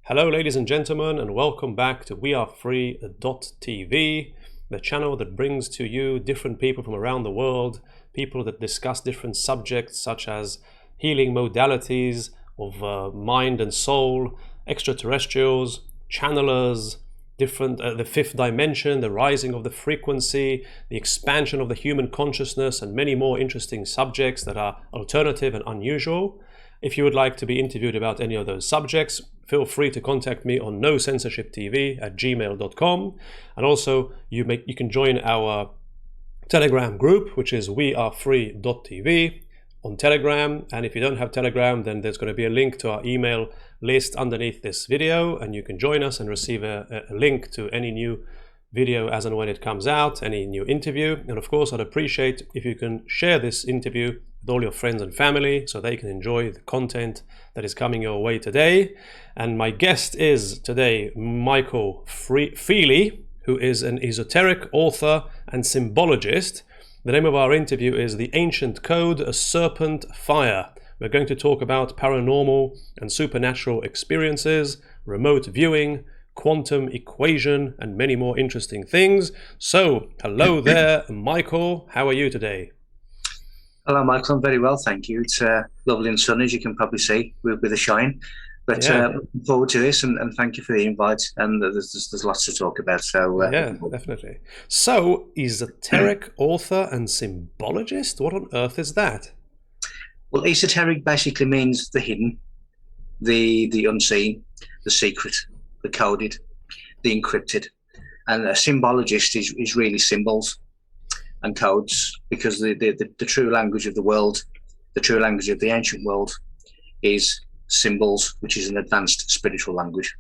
Hello, ladies and gentlemen, and welcome back to wearefree.tv, the channel that brings to you different people from around the world, people that discuss different subjects such as healing modalities of mind and soul, extraterrestrials, channelers, the fifth dimension, the rising of the frequency, the expansion of the human consciousness, and many more interesting subjects that are alternative and unusual. If you would like to be interviewed about any of those subjects, feel free to contact me on nocensorshiptv@gmail.com. And also, you can join our Telegram group, which is wearefree.tv on Telegram. And if you don't have Telegram, then there's going to be a link to our email list underneath this video, and you can join us and receive a link to any new video as and when it comes out, any new interview. And of course, I'd appreciate if you can share this interview with all your friends and family so they can enjoy the content that is coming your way today. And my guest is today Michael Feeley, who is an esoteric author and symbologist. The name of our interview is The Ancient Code, a Serpent Fire. We're going to talk about paranormal and supernatural experiences, remote viewing, quantum equation, and many more interesting things. So, hello there, Michael. How are you today? Hello, Michael. I'm very well, thank you. It's lovely and sunny, as you can probably see, with a shine. But looking forward to this, and thank you for the invite. And there's lots to talk about. So yeah, definitely. So, esoteric author and symbologist? What on earth is that? Well, esoteric basically means the hidden, the unseen, the secret, the coded, the encrypted. And a symbologist is really symbols and codes, because the true language of the world, the true language of the ancient world, is symbols, which is an advanced spiritual language.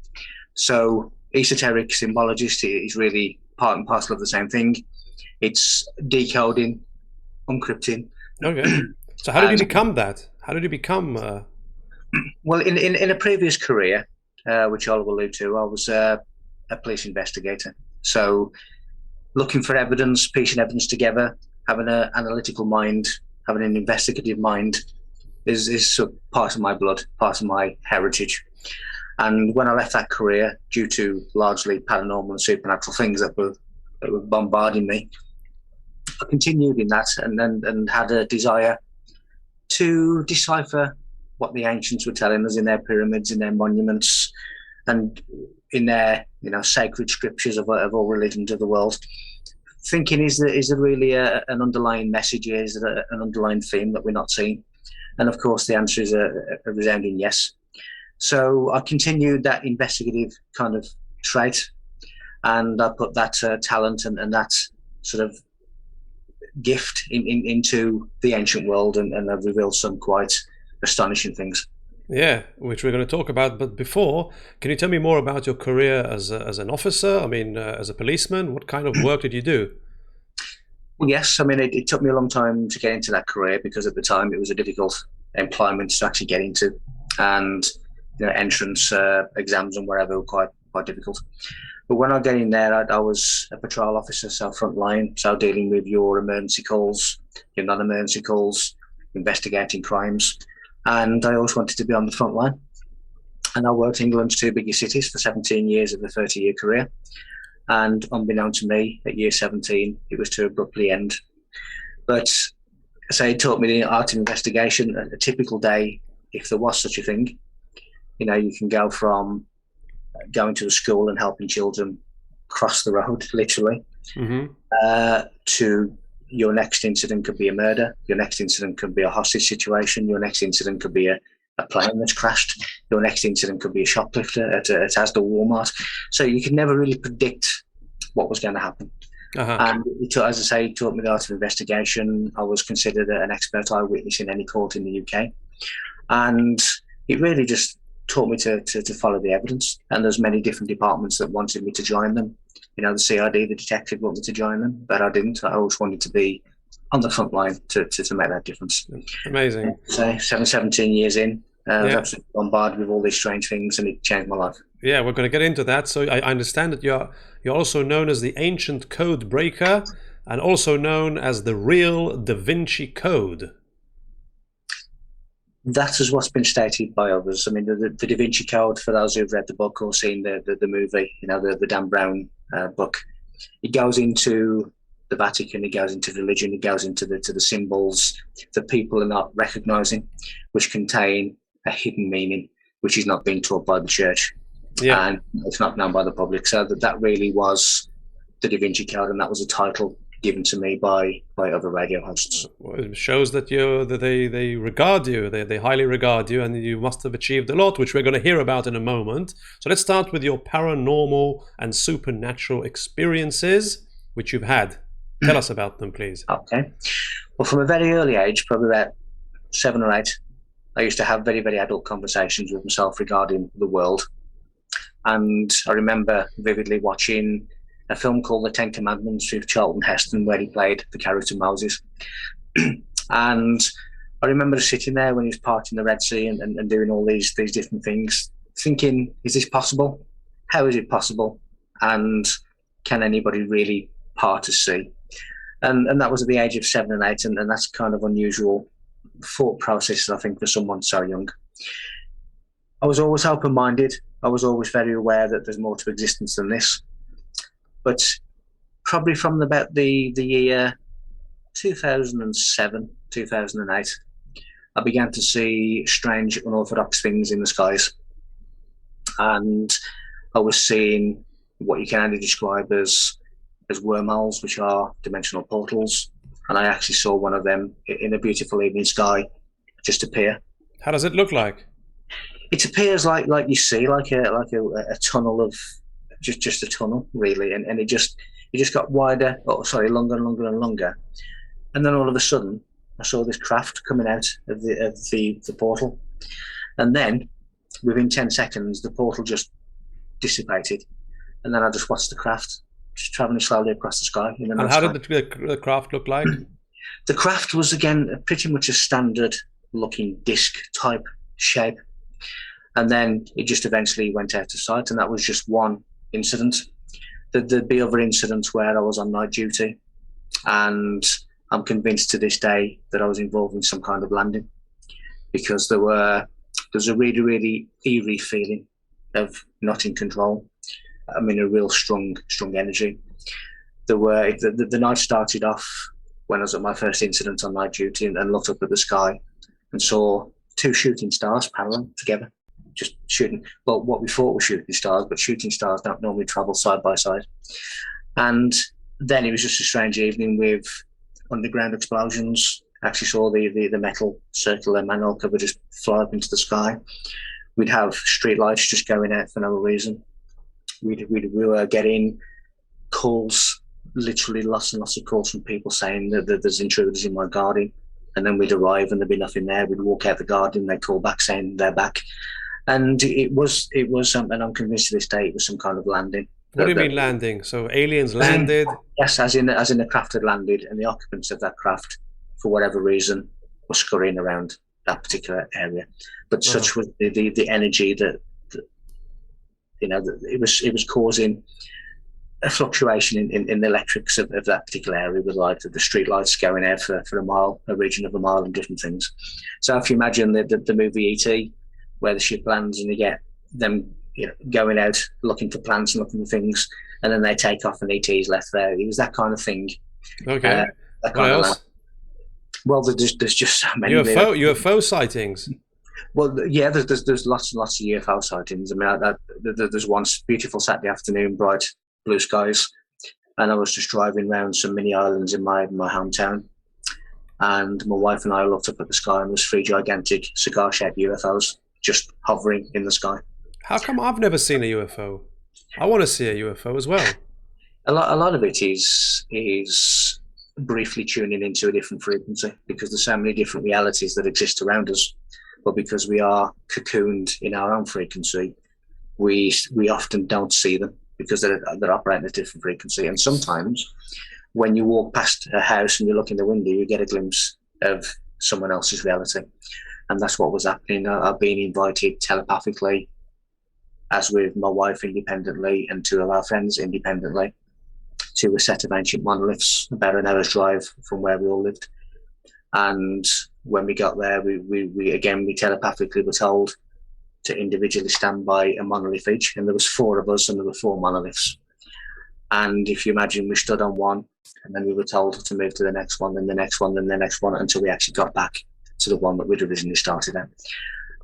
So esoteric symbologist is really part and parcel of the same thing. It's decoding, encrypting. Okay. So how did you become that? How did you become... Well, in a previous career, which I'll allude to, I was a police investigator. So looking for evidence, piecing evidence together, having an analytical mind, having an investigative mind is sort of part of my blood, part of my heritage. And when I left that career, due to largely paranormal and supernatural things that were bombarding me, I continued in that and had a desire to decipher what the ancients were telling us in their pyramids, in their monuments, and in their sacred scriptures of all religions of the world. Thinking, is there really an underlying message here? Is there an underlying theme that we're not seeing? And of course, the answer is a resounding yes. So I continued that investigative kind of trait, and I put that talent and that sort of gift into the ancient world, and I've revealed some quite astonishing things. Yeah, which we're going to talk about. But before, can you tell me more about your career as an officer? I mean, as a policeman, what kind of work did you do? Well, yes, I mean, it took me a long time to get into that career, because at the time it was a difficult employment to actually get into, and entrance exams and wherever were quite difficult. But when I got in there, I was a patrol officer, so front line, so dealing with your emergency calls, your non-emergency calls, investigating crimes. And I always wanted to be on the front line. And I worked in England's two biggest cities for 17 years of a 30-year career. And unbeknown to me, at year 17, it was to abruptly end. But so it taught me the art of investigation. A typical day, if there was such a thing, you can go from going to a school and helping children cross the road, literally, to your next incident could be a murder. Your next incident could be a hostage situation. Your next incident could be a plane that's crashed. Your next incident could be a shoplifter at Asda Walmart. So you could never really predict what was going to happen. And as I say, it taught me the art of investigation. I was considered an expert eyewitness in any court in the UK. And it really just taught me to follow the evidence. And there's many different departments that wanted me to join them. The CID, the detective, wanted me to join them, but I didn't. I always wanted to be on the front line to make that difference. Amazing. So 17 years in, I was absolutely bombarded with all these strange things, and it changed my life. Yeah, we're going to get into that. So I understand that you're also known as the Ancient Code Breaker, and also known as the Real Da Vinci Code. That is what's been stated by others. I mean, the Da Vinci Code, for those who've read the book or seen the movie, the Dan Brown book, it goes into the Vatican, it goes into religion, it goes into the symbols that people are not recognizing, which contain a hidden meaning, which is not being taught by the church. Yeah. And it's not known by the public. So that really was the Da Vinci Code, and that was a title given to me by other radio hosts. Well, it shows that they regard you, they highly regard you, and you must have achieved a lot, which we're going to hear about in a moment. So let's start with your paranormal and supernatural experiences which you've had. Tell us about them, please. Okay. Well, from a very early age, probably about 7 or 8, I used to have very, very adult conversations with myself regarding the world. And I remember vividly watching a film called The Ten Commandments with Charlton Heston, where he played the character Moses. And I remember sitting there when he was parting the Red Sea and doing all these different things, thinking, is this possible? How is it possible? And can anybody really part a sea? And that was at the age of 7 and 8, and that's kind of unusual thought process, I think, for someone so young. I was always open-minded. I was always very aware that there's more to existence than this. But probably from about the year 2007, 2008, I began to see strange, unorthodox things in the skies. And I was seeing what you can only describe as wormholes, which are dimensional portals. And I actually saw one of them in a beautiful evening sky just appear. How does it look like? It appears like you see, like a tunnel of just a tunnel, really, and it just got wider, longer and longer and longer, and then all of a sudden I saw this craft coming out of the portal, and then within 10 seconds the portal just dissipated, and then I just watched the craft just traveling slowly across the sky. And how did the craft look like? The craft was again pretty much a standard looking disc type shape, and then it just eventually went out of sight, and that was just one incident. There'd be other incidents where I was on night duty, and I'm convinced to this day that I was involved in some kind of landing, because there's a really, really eerie feeling of not in control. I mean, a real strong energy. The night started off when I was at my first incident on night duty and looked up at the sky and saw 2 shooting stars parallel together, just shooting. Well, what we thought were shooting stars, but shooting stars don't normally travel side by side. And then it was just a strange evening with underground explosions. I actually saw the metal circular manhole cover just fly up into the sky. We'd have street lights just going out for no reason. We were getting calls, literally lots and lots of calls from people saying that there's intruders in my garden. And then we'd arrive and there'd be nothing there. We'd walk out the garden, they'd call back saying they're back. And it was something, I'm convinced to this day, it was some kind of landing. What do you mean landing? So aliens landed? Yes, as in the craft had landed, and the occupants of that craft, for whatever reason, were scurrying around that particular area. But such was the energy that it was causing a fluctuation in the electrics of that particular area, with like the street lights going out for a mile, a region of a mile, and different things. So if you imagine the movie E.T., where the ship lands and you get them going out looking for plants and looking for things, and then they take off and E.T.'s left there. It was that kind of thing. Okay. What else? Well, there's just so many. UFO sightings. Well, yeah, there's lots and lots of UFO sightings. I mean, there's one beautiful Saturday afternoon, bright blue skies, and I was just driving around some mini islands in my hometown, and my wife and I looked up at the sky, and there's 3 gigantic cigar-shaped UFOs just hovering in the sky. How come I've never seen a UFO? I want to see a UFO as well. A lot of it is briefly tuning into a different frequency, because there's so many different realities that exist around us. But because we are cocooned in our own frequency, we often don't see them, because they're operating at a different frequency. And sometimes when you walk past a house and you look in the window, you get a glimpse of someone else's reality. And that's what was happening. I've been invited telepathically, as with my wife independently and 2 of our friends independently, to a set of ancient monoliths about an hour's drive from where we all lived. And when we got there, we telepathically were told to individually stand by a monolith each, and there was 4 of us, and there were 4 monoliths. And if you imagine, we stood on one, and then we were told to move to the next one, then the next one, then the next one, until we actually got back to the one that we'd originally started at.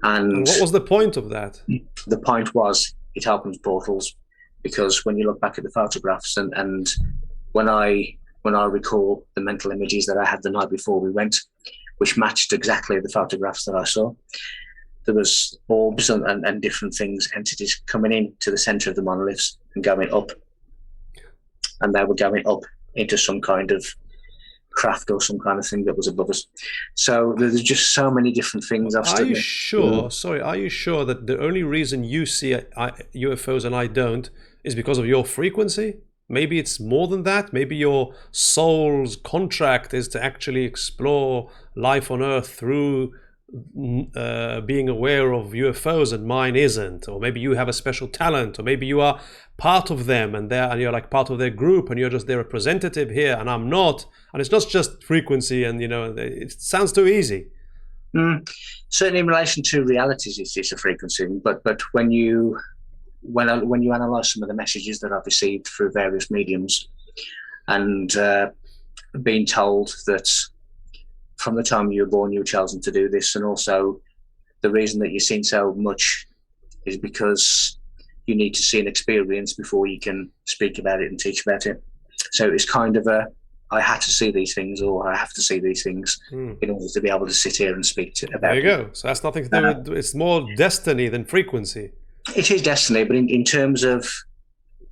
And what was the point of that? The point was it opens portals, because when you look back at the photographs, and when I recall the mental images that I had the night before we went, which matched exactly the photographs that I saw, there was orbs and different things, entities coming in to the center of the monoliths and going up, and they were going up into some kind of craft or some kind of thing that was above us. So there's just so many different things. Are you sure? Sorry, are you sure that the only reason you see UFOs and I don't is because of your frequency? Maybe it's more than that. Maybe your soul's contract is to actually explore life on Earth through being aware of UFOs, and mine isn't. Or maybe you have a special talent, or maybe you are part of them and you're like part of their group, and you're just their representative here and I'm not. And it's not just frequency, and it sounds too easy. Certainly in relation to realities, it's a frequency, but when you analyze some of the messages that I've received through various mediums, and being told that from the time you were born you were chosen to do this, and also the reason that you've seen so much is because you need to see an experience before you can speak about it and teach about it. So it's kind of I had to see these things, or I have to see these things in order to be able to sit here and speak about it. There you go. So that's nothing to do with, it's more destiny than frequency. It is destiny, but in terms of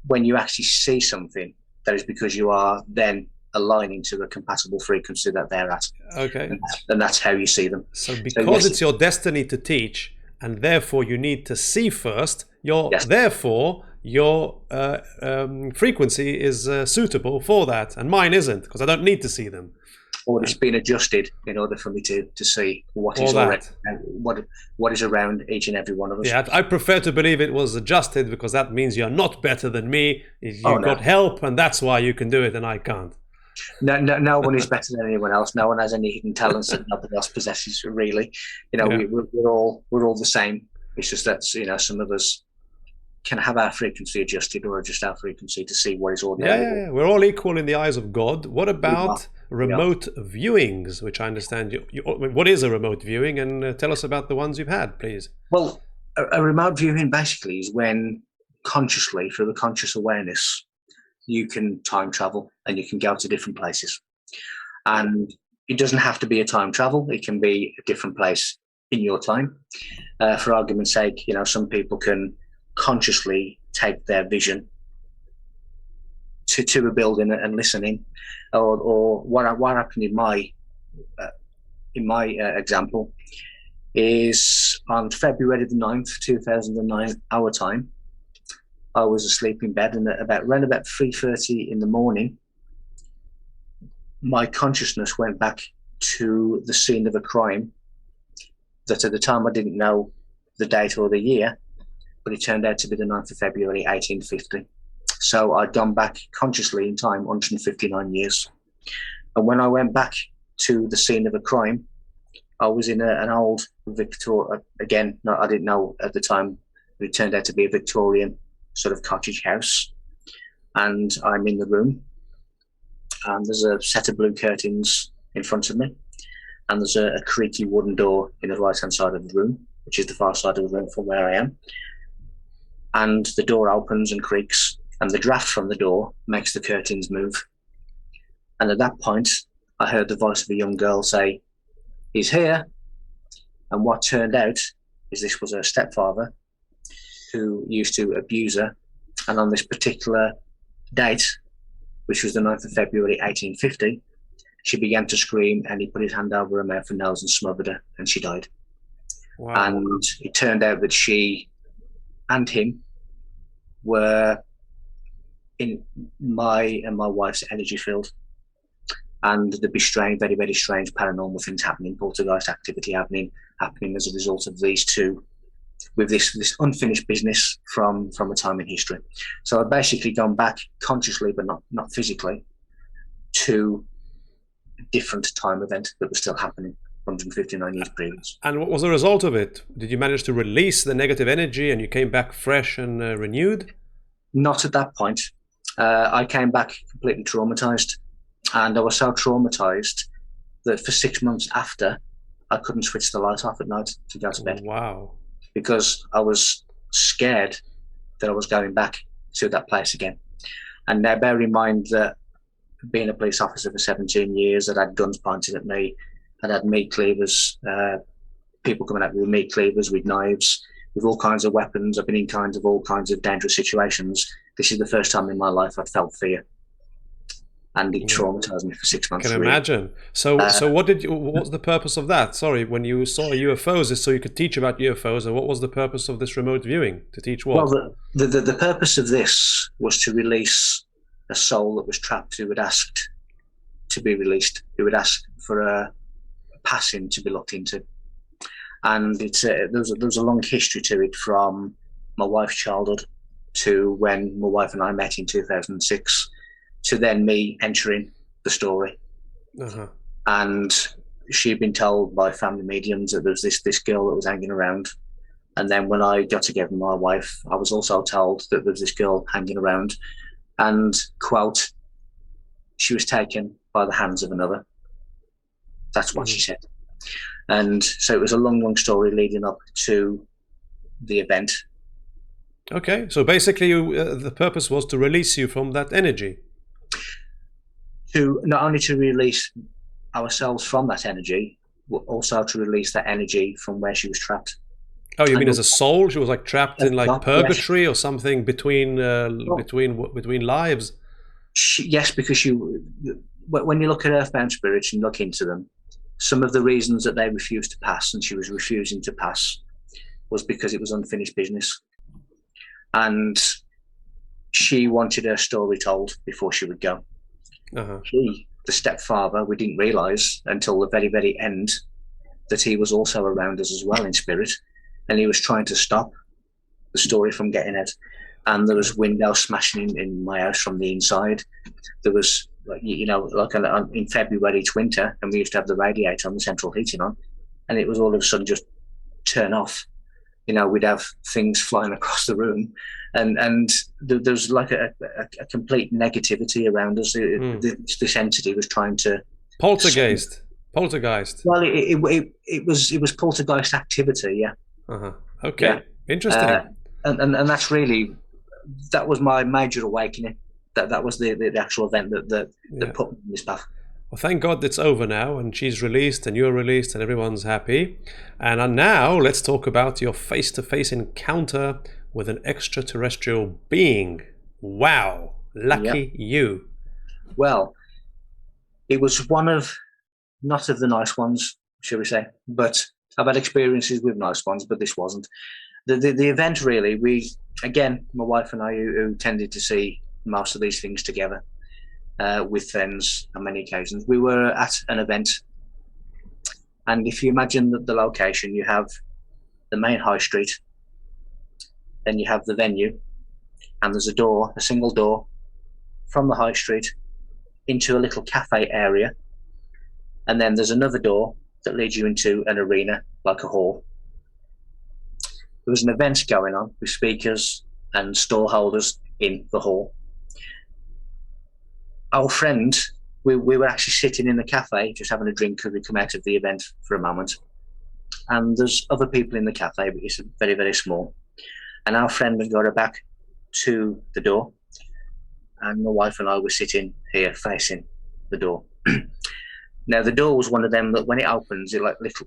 when you actually see something, that is because you are then aligning to a compatible frequency that they're at. Okay. And that's how you see them. So because it's your destiny to teach, and therefore you need to see first, therefore your frequency is suitable for that, and mine isn't, because I don't need to see them. Or it's been adjusted in order for me to see what is what is around each and every one of us. Yeah, I prefer to believe it was adjusted, because that means you're not better than me. You've got help, and that's why you can do it and I can't. No one is better than anyone else. No one has any hidden talents that nobody else possesses, really. We're all the same. It's just that some of us can have our frequency adjusted, or adjust our frequency to see what is ordinary. Yeah. We're all equal in the eyes of God. What about remote viewings, which I understand what is a remote viewing, and tell us about the ones you've had, please. Well, a remote viewing basically is when consciously, through the conscious awareness, you can time travel and you can go to different places. And it doesn't have to be a time travel. It can be a different place in your time. For argument's sake, some people can consciously take their vision to a building and listen in. Or what happened in my example is on February the 9th, 2009, our time, I was asleep in bed, and around about 3:30 in the morning, my consciousness went back to the scene of a crime that at the time I didn't know the date or the year, but it turned out to be the 9th of February, 1850. So I'd gone back consciously in time 159 years. And when I went back to the scene of a crime, I was in an old Victorian, again, I didn't know at the time, but it turned out to be a Victorian sort of cottage house. And I'm in the room, and there's a set of blue curtains in front of me, and there's a creaky wooden door in the right-hand side of the room, which is the far side of the room from where I am. And the door opens and creaks, and the draft from the door makes the curtains move. And at that point, I heard the voice of a young girl say, "He's here." And what turned out is this was her stepfather, who used to abuse her. And on this particular date, which was the 9th of February, 1850, she began to scream, and he put his hand over her mouth and nose and smothered her, and she died. Wow. And it turned out that she and him were in my wife's energy field, and there'd be strange, very, very strange paranormal things happening, poltergeist activity happening as a result of these two, with this unfinished business from a time in history. So I've basically gone back consciously, but not physically, to a different time event that was still happening. 159 years previous. And what was the result of it? Did you manage to release the negative energy and you came back fresh and renewed? Not at that point. I came back completely traumatized, and I was so traumatized that for 6 months after, I couldn't switch the light off at night to go to bed. Wow. Because I was scared that I was going back to that place again. And now bear in mind that being a police officer for 17 years, I'd had guns pointed at me, I'd had meat cleavers, people coming at me with meat cleavers, with knives, with all kinds of weapons. I've been in all kinds of dangerous situations. This is the first time in my life I'd felt fear. And it traumatized me for 6 months. I can imagine. So what was the purpose of that? Sorry, when you saw UFOs, is so you could teach about UFOs, and what was the purpose of this remote viewing? To teach what? Well, the purpose of this was to release a soul that was trapped, who had asked to be released, who had asked for a passing to be looked into. And there's a long history to it, from my wife's childhood to when my wife and I met in 2006, to then me entering the story. Uh-huh. And she'd been told by family mediums that there was this girl that was hanging around. And then when I got together with my wife, I was also told that there was this girl hanging around. And, quote, she was taken by the hands of another. That's what she said. And so it was a long, long story leading up to the event. Okay, so basically the purpose was to release you from that energy. To not only to release ourselves from that energy, but also to release that energy from where she was trapped. Oh, you mean as a soul? She was like trapped in like purgatory, yes. Or something between lives? Yes, because when you look at earthbound spirits and look into them, some of the reasons that they refused to pass, and she was refusing to pass, was because it was unfinished business. And she wanted her story told before she would go. Uh-huh. He, the stepfather, we didn't realise until the very, very end that he was also around us as well in spirit, and he was trying to stop the story from getting out. And there was windows smashing in my house from the inside. There was, in February, it's winter, and we used to have the radiator on, the central heating on, and it was all of a sudden just turn off. We'd have things flying across the room, and there's like a complete negativity around us. This entity was trying to poltergeist. Well, it was poltergeist activity, yeah. Uh-huh. Okay, yeah. Interesting. And that's really, that was my major awakening. That was the actual event that put me in this path. Well, thank God it's over now, and she's released, and you're released, and everyone's happy. And now let's talk about your face-to-face encounter with an extraterrestrial being. Wow, lucky you. Well, it was one of, not of the nice ones, shall we say, but I've had experiences with nice ones, but this wasn't. The event really, my wife and I, who tended to see most of these things together, with friends on many occasions. We were at an event, and if you imagine the location, you have the main high street, then you have the venue, and there's a single door from the high street into a little cafe area, and then there's another door that leads you into an arena, like a hall. There was an event going on with speakers and stall holders in the hall. Our friend, we were actually sitting in the cafe just having a drink because we come out of the event for a moment, and there's other people in the cafe, but it's very, very small. And our friend had got her back to the door, and my wife and I were sitting here facing the door. Now the door was one of them that when it opens, it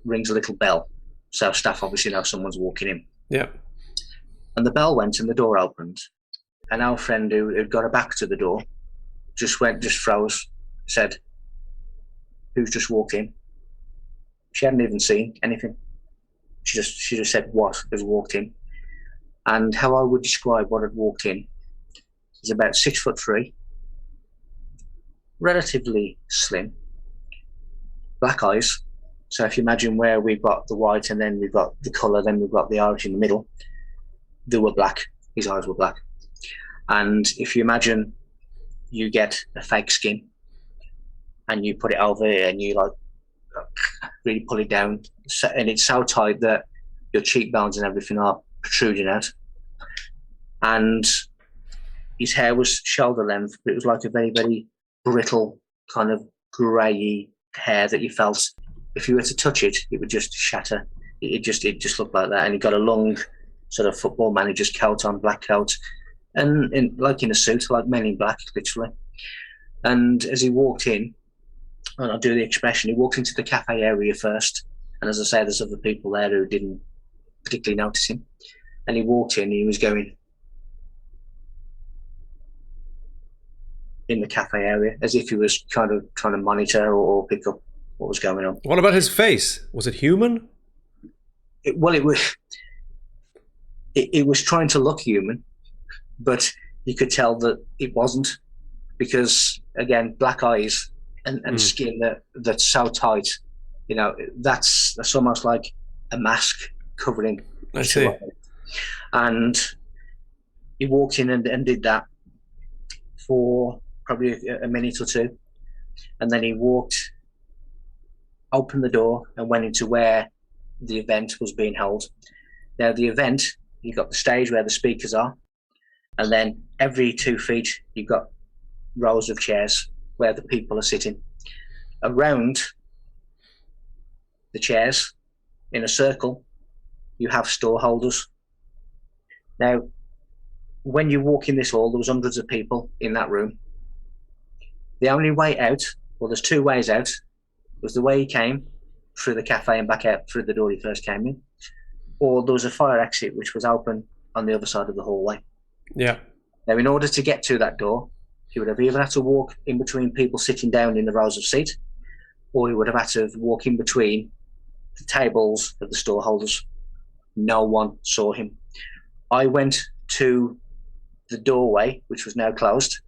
rings a little bell, so staff obviously know someone's walking in. Yeah. And the bell went and the door opened, and our friend who had got her back to the door just froze, said, "Who's just walked in?" She hadn't even seen anything. She just said, "What has walked in?" And how I would describe what had walked in is about 6'3", relatively slim, black eyes. So if you imagine where we've got the white and then we've got the colour, then we've got the Irish in the middle, they were black. His eyes were black. And if you imagine you get a fake skin and you put it over here and you really pull it down, and it's so tight that your cheekbones and everything are protruding out. And his hair was shoulder length, but it was like a very, very brittle kind of grey hair that you felt if you were to touch it, it would just shatter. It just looked like that. And he got a long sort of football manager's coat on, black coat, and like in a suit, like Men in Black, literally. And as he walked in, and I'll do the expression, he walked into the cafe area first. And as I say, there's other people there who didn't particularly notice him. And he walked in, and he was going in the cafe area as if he was kind of trying to monitor or pick up what was going on. What about his face? Was it human? It was trying to look human, but you could tell that it wasn't, because again, black eyes and skin that's so tight, you know, that's almost like a mask covering. I see. And he walked in and did that for probably a minute or two, and then he opened the door and went into where the event was being held. Now the event, you've got the stage where the speakers are, and then every 2 feet you've got rows of chairs where the people are sitting. Around the chairs, in a circle, you have store holders. Now, when you walk in this hall, there was hundreds of people in that room. The only way out, well, there's 2 ways out, was the way he came, through the cafe and back out through the door he first came in, or there was a fire exit which was open on the other side of the hallway. Yeah. Now, in order to get to that door, he would have either had to walk in between people sitting down in the rows of seats, or he would have had to walk in between the tables of the store holders. No one saw him. I went to the doorway, which was now closed,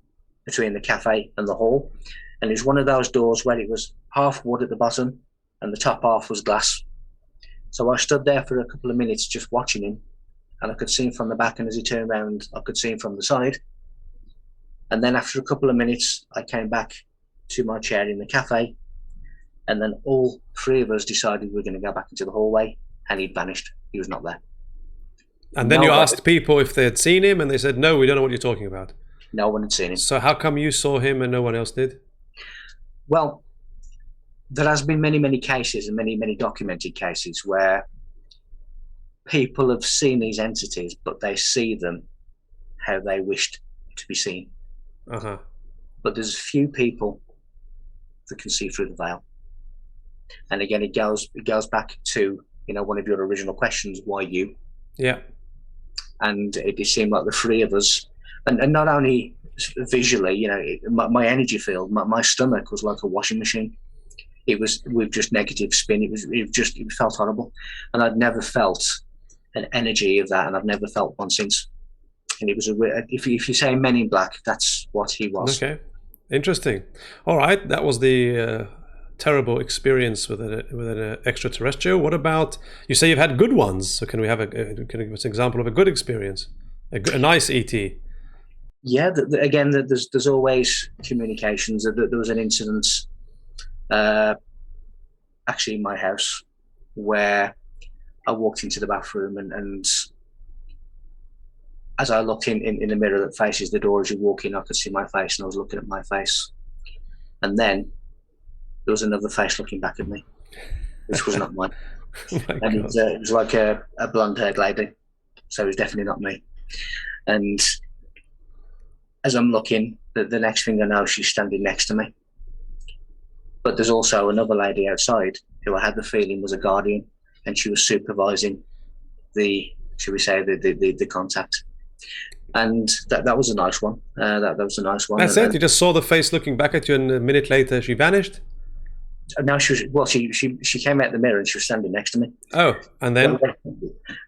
between the cafe and the hall, and it was one of those doors where it was half wood at the bottom and the top half was glass. So I stood there for a couple of minutes just watching him, and I could see him from the back, and as he turned around I could see him from the side. And then after a couple of minutes I came back to my chair in the cafe, and then all 3 of us decided we were going to go back into the hallway, and he'd vanished. He was not there. And then you asked people if they had seen him, and they said, no, we don't know what you're talking about. No one had seen him. So how come you saw him and no one else did? Well, there has been many, many cases and many, many documented cases where people have seen these entities, but they see them how they wished to be seen. Uh-huh. But there's few people that can see through the veil. And again, it goes back to, you know, one of your original questions, why you? Yeah. And it seemed like the 3 of us, and not only visually, you know, my energy field, my stomach was like a washing machine. It was with just negative spin. It felt horrible, and I'd never felt an energy of that, and I've never felt one since. And it was if you say Men in Black, that's what he was. Okay, interesting. All right, that was the terrible experience with an extraterrestrial. What about, you say you've had good ones? So can you give us an example of a good experience, a nice ET? Yeah, again, there's always communications. There was an incident, actually in my house, where I walked into the bathroom, and as I looked in the mirror that faces the door as you walk in, I could see my face, and I was looking at my face. And then there was another face looking back at me, which was not mine. And it was like a blonde-haired lady, so it was definitely not me. And as I'm looking, the next thing I know, she's standing next to me. But there's also another lady outside who I had the feeling was a guardian, and she was supervising the contact. And that was a nice one. That was a nice one. That's it? You just saw the face looking back at you, and a minute later she vanished? No, she came out the mirror and she was standing next to me. Oh, and then?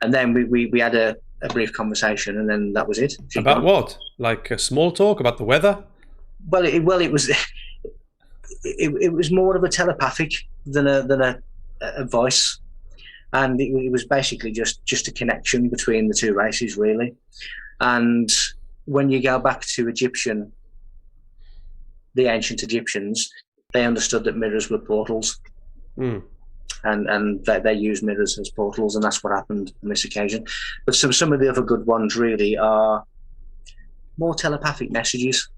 And then we had a brief conversation, and then that was it. About what? Like a small talk about the weather? Well, it was it was more of a telepathic than a voice, and it was basically just a connection between the 2 races, really. And when you go back to the ancient Egyptians, they understood that mirrors were portals. Mm. And they use mirrors as portals, and that's what happened on this occasion. But some of the other good ones really are more telepathic messages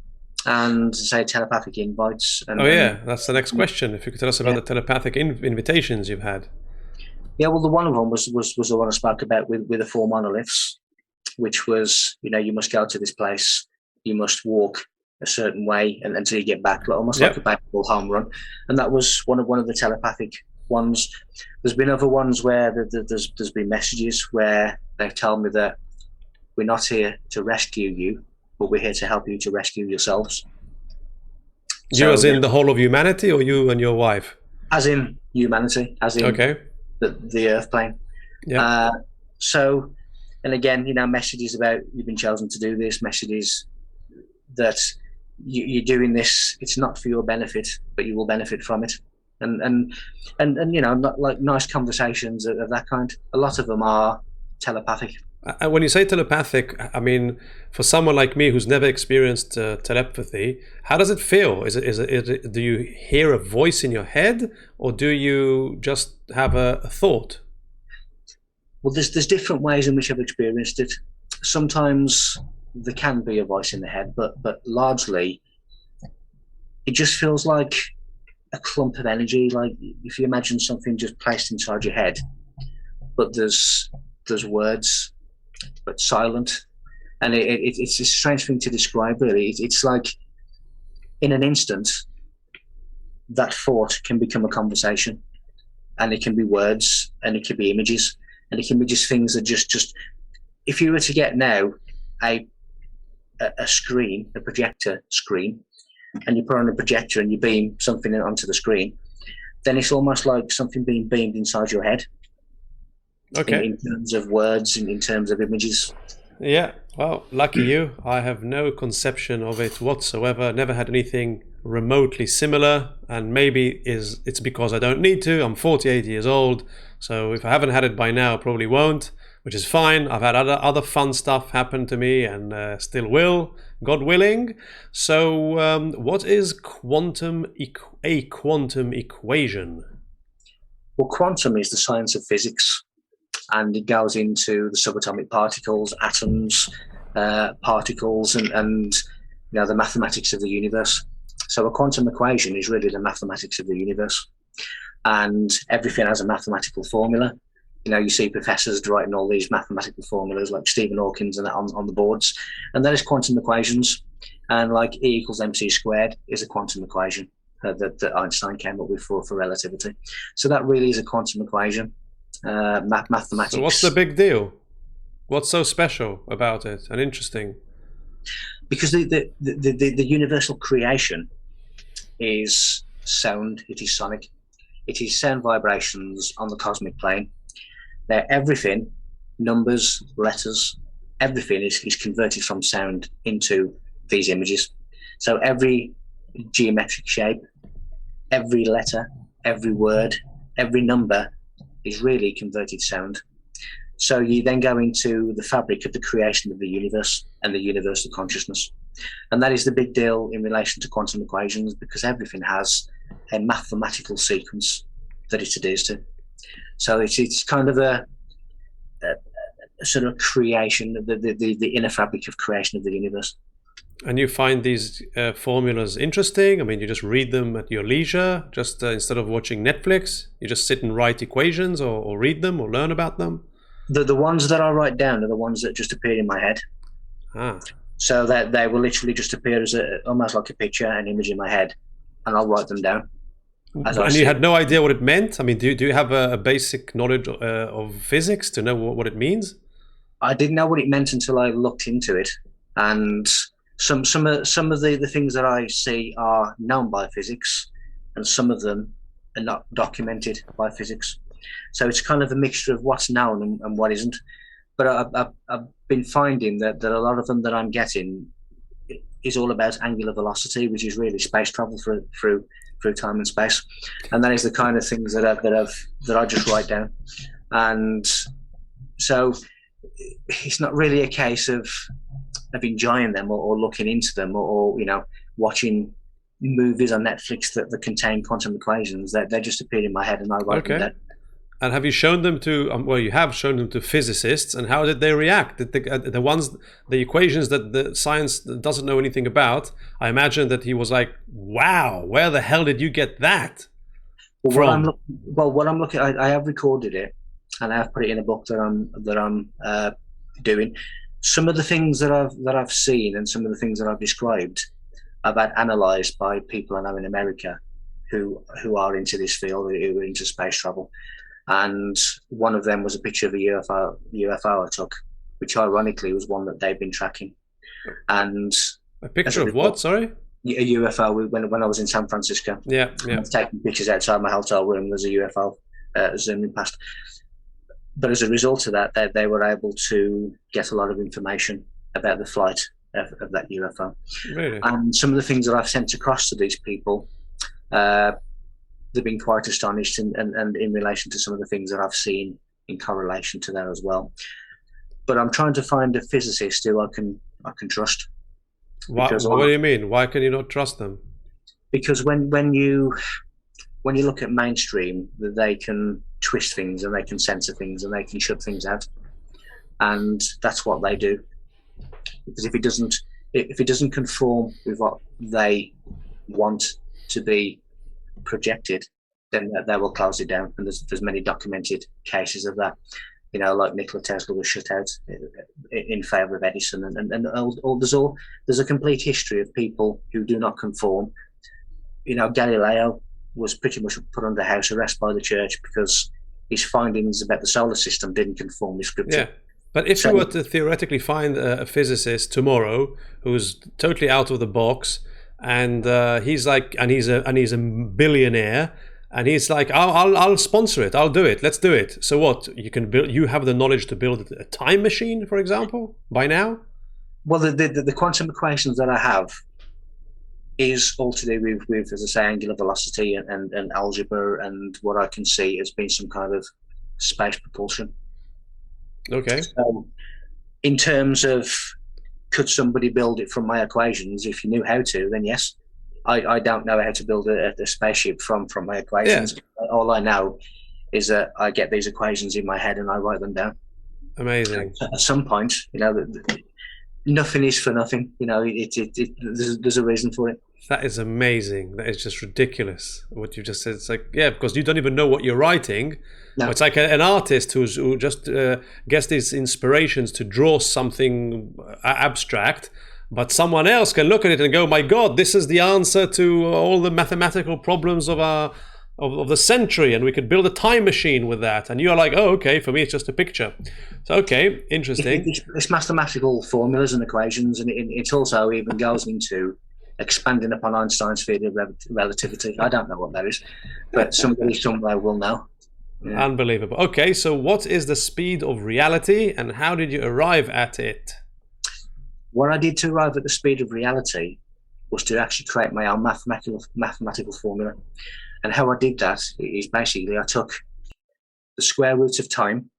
and, say, telepathic invites. Yeah, that's the next question. If you could tell us about Yeah. the telepathic invitations you've had. Yeah, well, the one of them was the one I spoke about with the 4 monoliths, which was, you must go to this place, you must walk a certain way, and until you get back, almost like a baseball home run. And that was one of the telepathic ones. There's been other ones where there's been messages where they've told me that we're not here to rescue you, but we're here to help you to rescue yourselves. You as in the whole of humanity, or you and your wife? As in humanity, as in the Earth plane. Yeah. So, and again, messages about you've been chosen to do this, messages that you're doing this, it's not for your benefit, but you will benefit from it. And not like nice conversations of that kind. A lot of them are telepathic. When you say telepathic, I mean, for someone like me who's never experienced telepathy, how does it feel? Is it do you hear a voice in your head, or do you just have a thought? Well, there's different ways in which I've experienced it. Sometimes there can be a voice in the head, but largely it just feels like a clump of energy. Like if you imagine something just placed inside your head, but there's words, but silent, and it's a strange thing to describe. Really, it's like in an instant that thought can become a conversation, and it can be words, and it can be images, and it can be just things that just if you were to get now a screen, a projector screen, and you put on a projector and you beam something onto the screen, then it's almost like something being beamed inside your head. Okay. In terms of words and in terms of images. Yeah. Well, lucky you. I have no conception of it whatsoever. Never had anything remotely similar, and maybe it's because I don't need to. I'm 48 years old, so if I haven't had it by now, I probably won't, which is fine. I've had other fun stuff happen to me, and still will, God willing. So, what is a quantum equation? Well, quantum is the science of physics, and it goes into the subatomic particles, atoms, particles, and the mathematics of the universe. So a quantum equation is really the mathematics of the universe, and everything has a mathematical formula. You see professors writing all these mathematical formulas like Stephen Hawking's and that on the boards, and that is quantum equations. And like E equals mc squared is a quantum equation that Einstein came up with for relativity. So that really is a quantum equation. Mathematics. So what's the big deal? What's so special about it and interesting? Because the universal creation is sound. It is sonic. It is sound vibrations on the cosmic plane. Now everything, numbers, letters, everything is converted from sound into these images. So every geometric shape, every letter, every word, every number is really converted sound. So you then go into the fabric of the creation of the universe and the universal consciousness. And that is the big deal in relation to quantum equations, because everything has a mathematical sequence that it adheres to. So it's kind of a sort of creation of the inner fabric of creation of the universe. And you find these formulas interesting? I mean, you just read them at your leisure, just instead of watching Netflix? You just sit and write equations or read them or learn about them? The ones that I write down are the ones that just appear in my head. So that they will literally just appear as almost like a picture, an image in my head, and I'll write them down. And you had no idea what it meant? I mean, do you have a basic knowledge of physics to know what it means? I didn't know what it meant until I looked into it, and some of the things that I see are known by physics, and some of them are not documented by physics. So it's kind of a mixture of what's known and what isn't. But I've been finding that a lot of them that I'm getting is all about angular velocity, which is really space travel through time and space, and that is the kind of things that I just write down. And so it's not really a case of enjoying them or looking into them or watching movies on Netflix that contain quantum equations. They just appear in my head, and I write them down. And have you shown them to? Well, you have shown them to physicists, and how did they react? Did the equations that the science doesn't know anything about? I imagine that he was like, "Wow, where the hell did you get that from?" What I'm looking, I have recorded it, and I have put it in a book that I'm doing. Some of the things that I've seen, and some of the things that I've described, I've had analysed by people I know in America, who are into this field, who are into space travel. And one of them was a picture of a UFO I took, which ironically was one that they've been tracking. And a picture of what? Sorry, a UFO. When I was in San Francisco, yeah. I was taking pictures outside my hotel room. There's a UFO zooming past. But as a result of that, they were able to get a lot of information about the flight of that UFO. Really? And some of the things that I've sent across to these people, they've been quite astonished, and in relation to some of the things that I've seen in correlation to that as well. But I'm trying to find a physicist who I can trust. What do you mean? Why can you not trust them? Because when you look at mainstream, they can twist things, and they can censor things, and they can shut things out, and that's what they do. Because if it doesn't conform with what they want to be projected, then they will close it down. And there's many documented cases of that. You know, like Nikola Tesla was shut out in favour of Edison, and there's a complete history of people who do not conform. You know, Galileo was pretty much put under house arrest by the church because his findings about the solar system didn't conform with scripture. Yeah. But if you were to theoretically find a physicist tomorrow who's totally out of the box, and he's a billionaire, and he's like, I'll sponsor it, I'll do it, let's do it. So what? You have the knowledge to build a time machine, for example, by now? Well, the quantum equations that I have is all to do with, as I say, angular velocity and algebra, and what I can see has been some kind of space propulsion. Okay. So, in terms of, could somebody build it from my equations? If you knew how to, then yes. I don't know how to build a spaceship from my equations. Yeah. All I know is that I get these equations in my head and I write them down. Amazing. At some point, you know, nothing is for nothing. You know, there's a reason for it. That is amazing. That is just ridiculous. What you just said. It's like, yeah, because you don't even know what you're writing. No. It's like an artist who just gets these inspirations to draw something abstract, but someone else can look at it and go, my God, this is the answer to all the mathematical problems of the century, and we could build a time machine with that. And you're like, oh, okay, for me it's just a picture. So, okay, interesting. It's mathematical formulas and equations, and it also even goes into expanding upon Einstein's theory of relativity. I don't know what that is, but somebody somewhere will know. Yeah. Unbelievable. Okay, so what is the speed of reality, and how did you arrive at it? What I did to arrive at the speed of reality was to actually create my own mathematical formula. And how I did that is basically I took the square root of time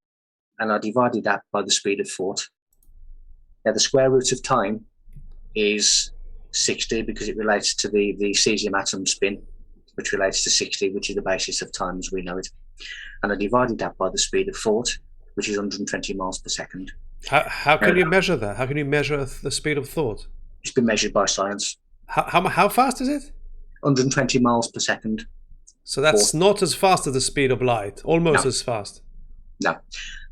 and I divided that by the speed of thought. Now, the square root of time is 60 because it relates to the cesium atom spin, which relates to 60, which is the basis of time as we know it. And I divided that by the speed of thought, which is 120 miles per second. How can you measure that? How can you measure the speed of thought? It's been measured by science. How fast is it? 120 miles per second. So that's not as fast as the speed of light, almost as fast. No.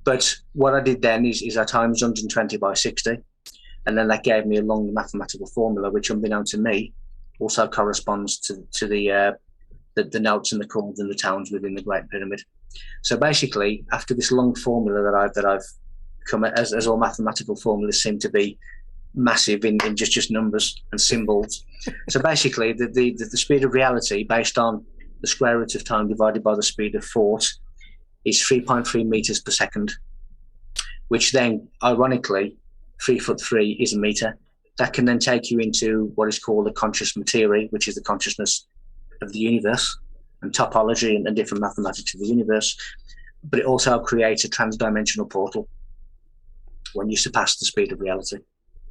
But what I did then is I times 120 by 60, and then that gave me a long mathematical formula, which, unbeknown to me, also corresponds to the notes and the chords and the tones within the Great Pyramid. So basically, after this long formula that I've come as all mathematical formulas seem to be massive in just numbers and symbols. So basically, the speed of reality based on the square root of time divided by the speed of thought is 3.3 meters per second, which then, ironically, 3'3" is a meter. That can then take you into what is called the conscious materia, which is the consciousness of the universe, and topology and different mathematics of the universe. But it also creates a transdimensional portal when you surpass the speed of reality.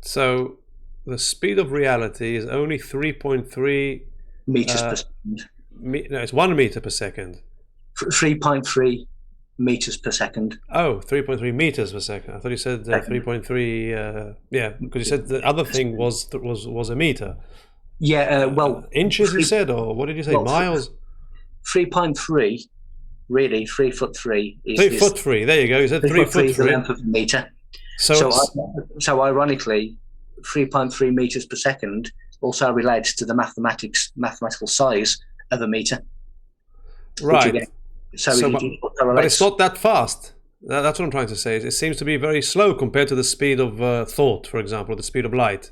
So the speed of reality is only 3.3 meters per second. No, it's 1 meter per second. 3.3 meters per second. Oh, 3.3 meters per second. I thought you said 3.3. Yeah, because you said the other thing was a meter. Yeah, well, inches. You said, or what did you say? Well, miles. 3.3. Really, 3'3" is 3'3". There you go. You said 3'3" is the length of a meter. So ironically, 3.3 meters per second also relates to the mathematical size of a meter. Right. But it's not that fast. That's what I'm trying to say. It seems to be very slow compared to the speed of thought, for example, the speed of light.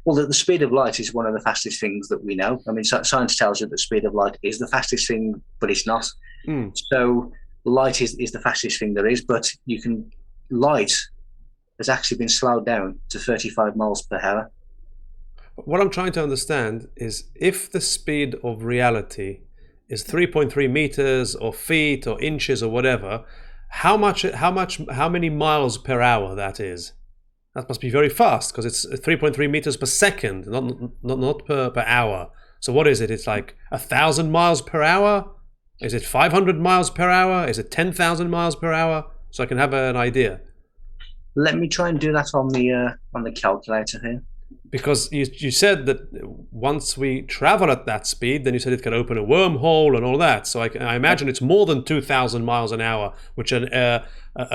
Well, the speed of light is one of the fastest things that we know. I mean, science tells you that the speed of light is the fastest thing, but it's not. So light is the fastest thing there is, but light has actually been slowed down to 35 miles per hour. What I'm trying to understand is if the speed of reality is 3.3 meters or feet or inches or whatever, how many miles per hour that is? That must be very fast because it's 3.3 meters per second, not per hour. So what is it? It's like 1,000 miles per hour? Is it 500 miles per hour? Is it 10,000 miles per hour? So I can have an idea. Let me try and do that on the calculator here. Because you said that once we travel at that speed, then you said it can open a wormhole and all that. So I imagine it's more than 2,000 miles an hour, which a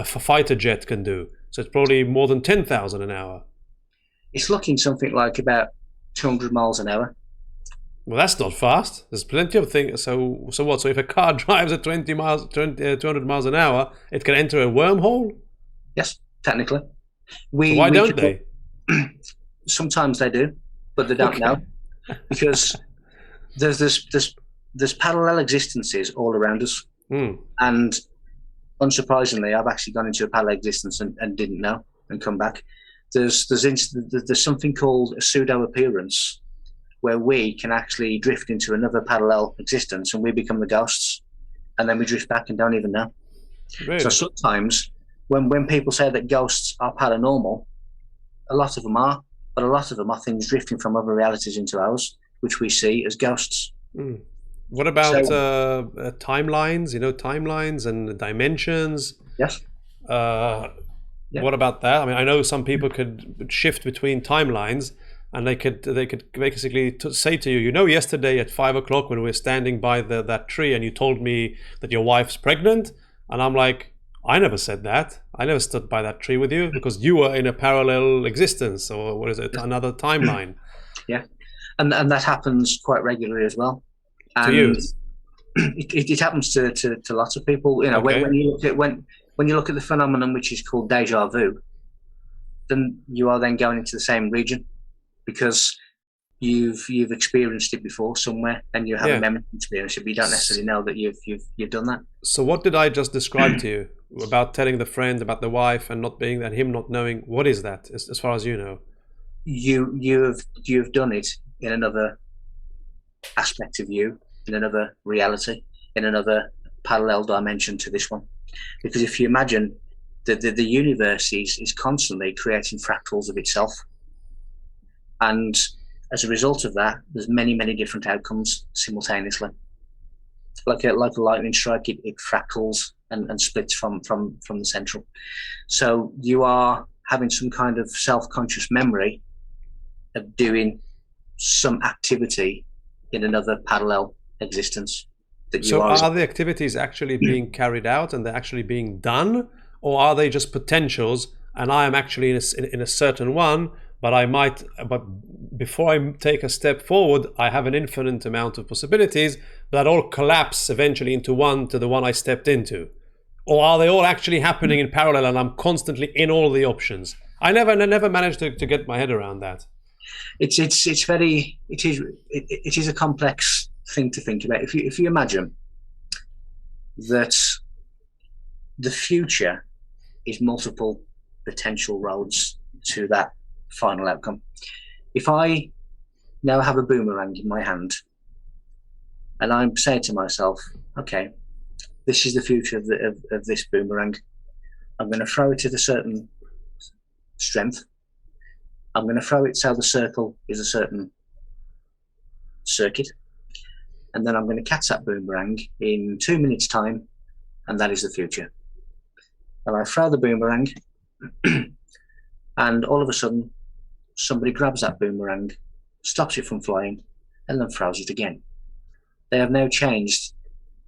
fighter jet can do. So it's probably more than 10,000 an hour. It's looking something like about 200 miles an hour. Well, that's not fast. There's plenty of things. So what? So if a car drives at 200 miles an hour, it can enter a wormhole? Yes, technically. So why don't they? Sometimes they do, but they don't know, because there's parallel existences all around us, and unsurprisingly, I've actually gone into a parallel existence and didn't know and come back. There's something called a pseudo appearance, where we can actually drift into another parallel existence and we become the ghosts, and then we drift back and don't even know. Really? So sometimes when people say that ghosts are paranormal, a lot of them are. But a lot of them are things drifting from other realities into ours, which we see as ghosts. What about timelines? You know, timelines and dimensions? Yes. What about that? I mean, I know some people could shift between timelines, and they could basically say to you, you know, yesterday at 5 o'clock when we were standing by that tree, and you told me that your wife's pregnant, and I'm like, I never said that. I never stood by that tree with you because you were in a parallel existence, or what is it, another timeline? Yeah, and that happens quite regularly as well. And to you? It happens to lots of people. You know, okay. when you look at the phenomenon which is called deja vu, then you are then going into the same region because you've experienced it before somewhere, and you have a memory experience it, but you don't necessarily know that you've done that. So what did I just describe to you about telling the friend about the wife and not being, and him not knowing? What is that, as far as you know? You've done it in another aspect of you, in another reality, in another parallel dimension to this one. Because if you imagine the universe is constantly creating fractals of itself, and as a result of that, there's many different outcomes simultaneously. Like a lightning strike, it fractals and splits from the central. So you are having some kind of self-conscious memory of doing some activity in another parallel existence. So are the activities actually being carried out and they're actually being done, or are they just potentials and I am actually in a certain one, but before I take a step forward, I have an infinite amount of possibilities that all collapse eventually into one, to the one I stepped into? Or are they all actually happening in parallel and I'm constantly in all the options? I never managed to get my head around that. It is a complex thing to think about. If you imagine that the future is multiple potential roads to that final outcome. If I now have a boomerang in my hand and I'm saying to myself, okay, this is the future of this boomerang. I'm going to throw it at a certain strength. I'm going to throw it so the circle is a certain circuit, and then I'm going to catch that boomerang in 2 minutes' time, and that is the future. And I throw the boomerang, and all of a sudden, somebody grabs that boomerang, stops it from flying, and then throws it again. They have now changed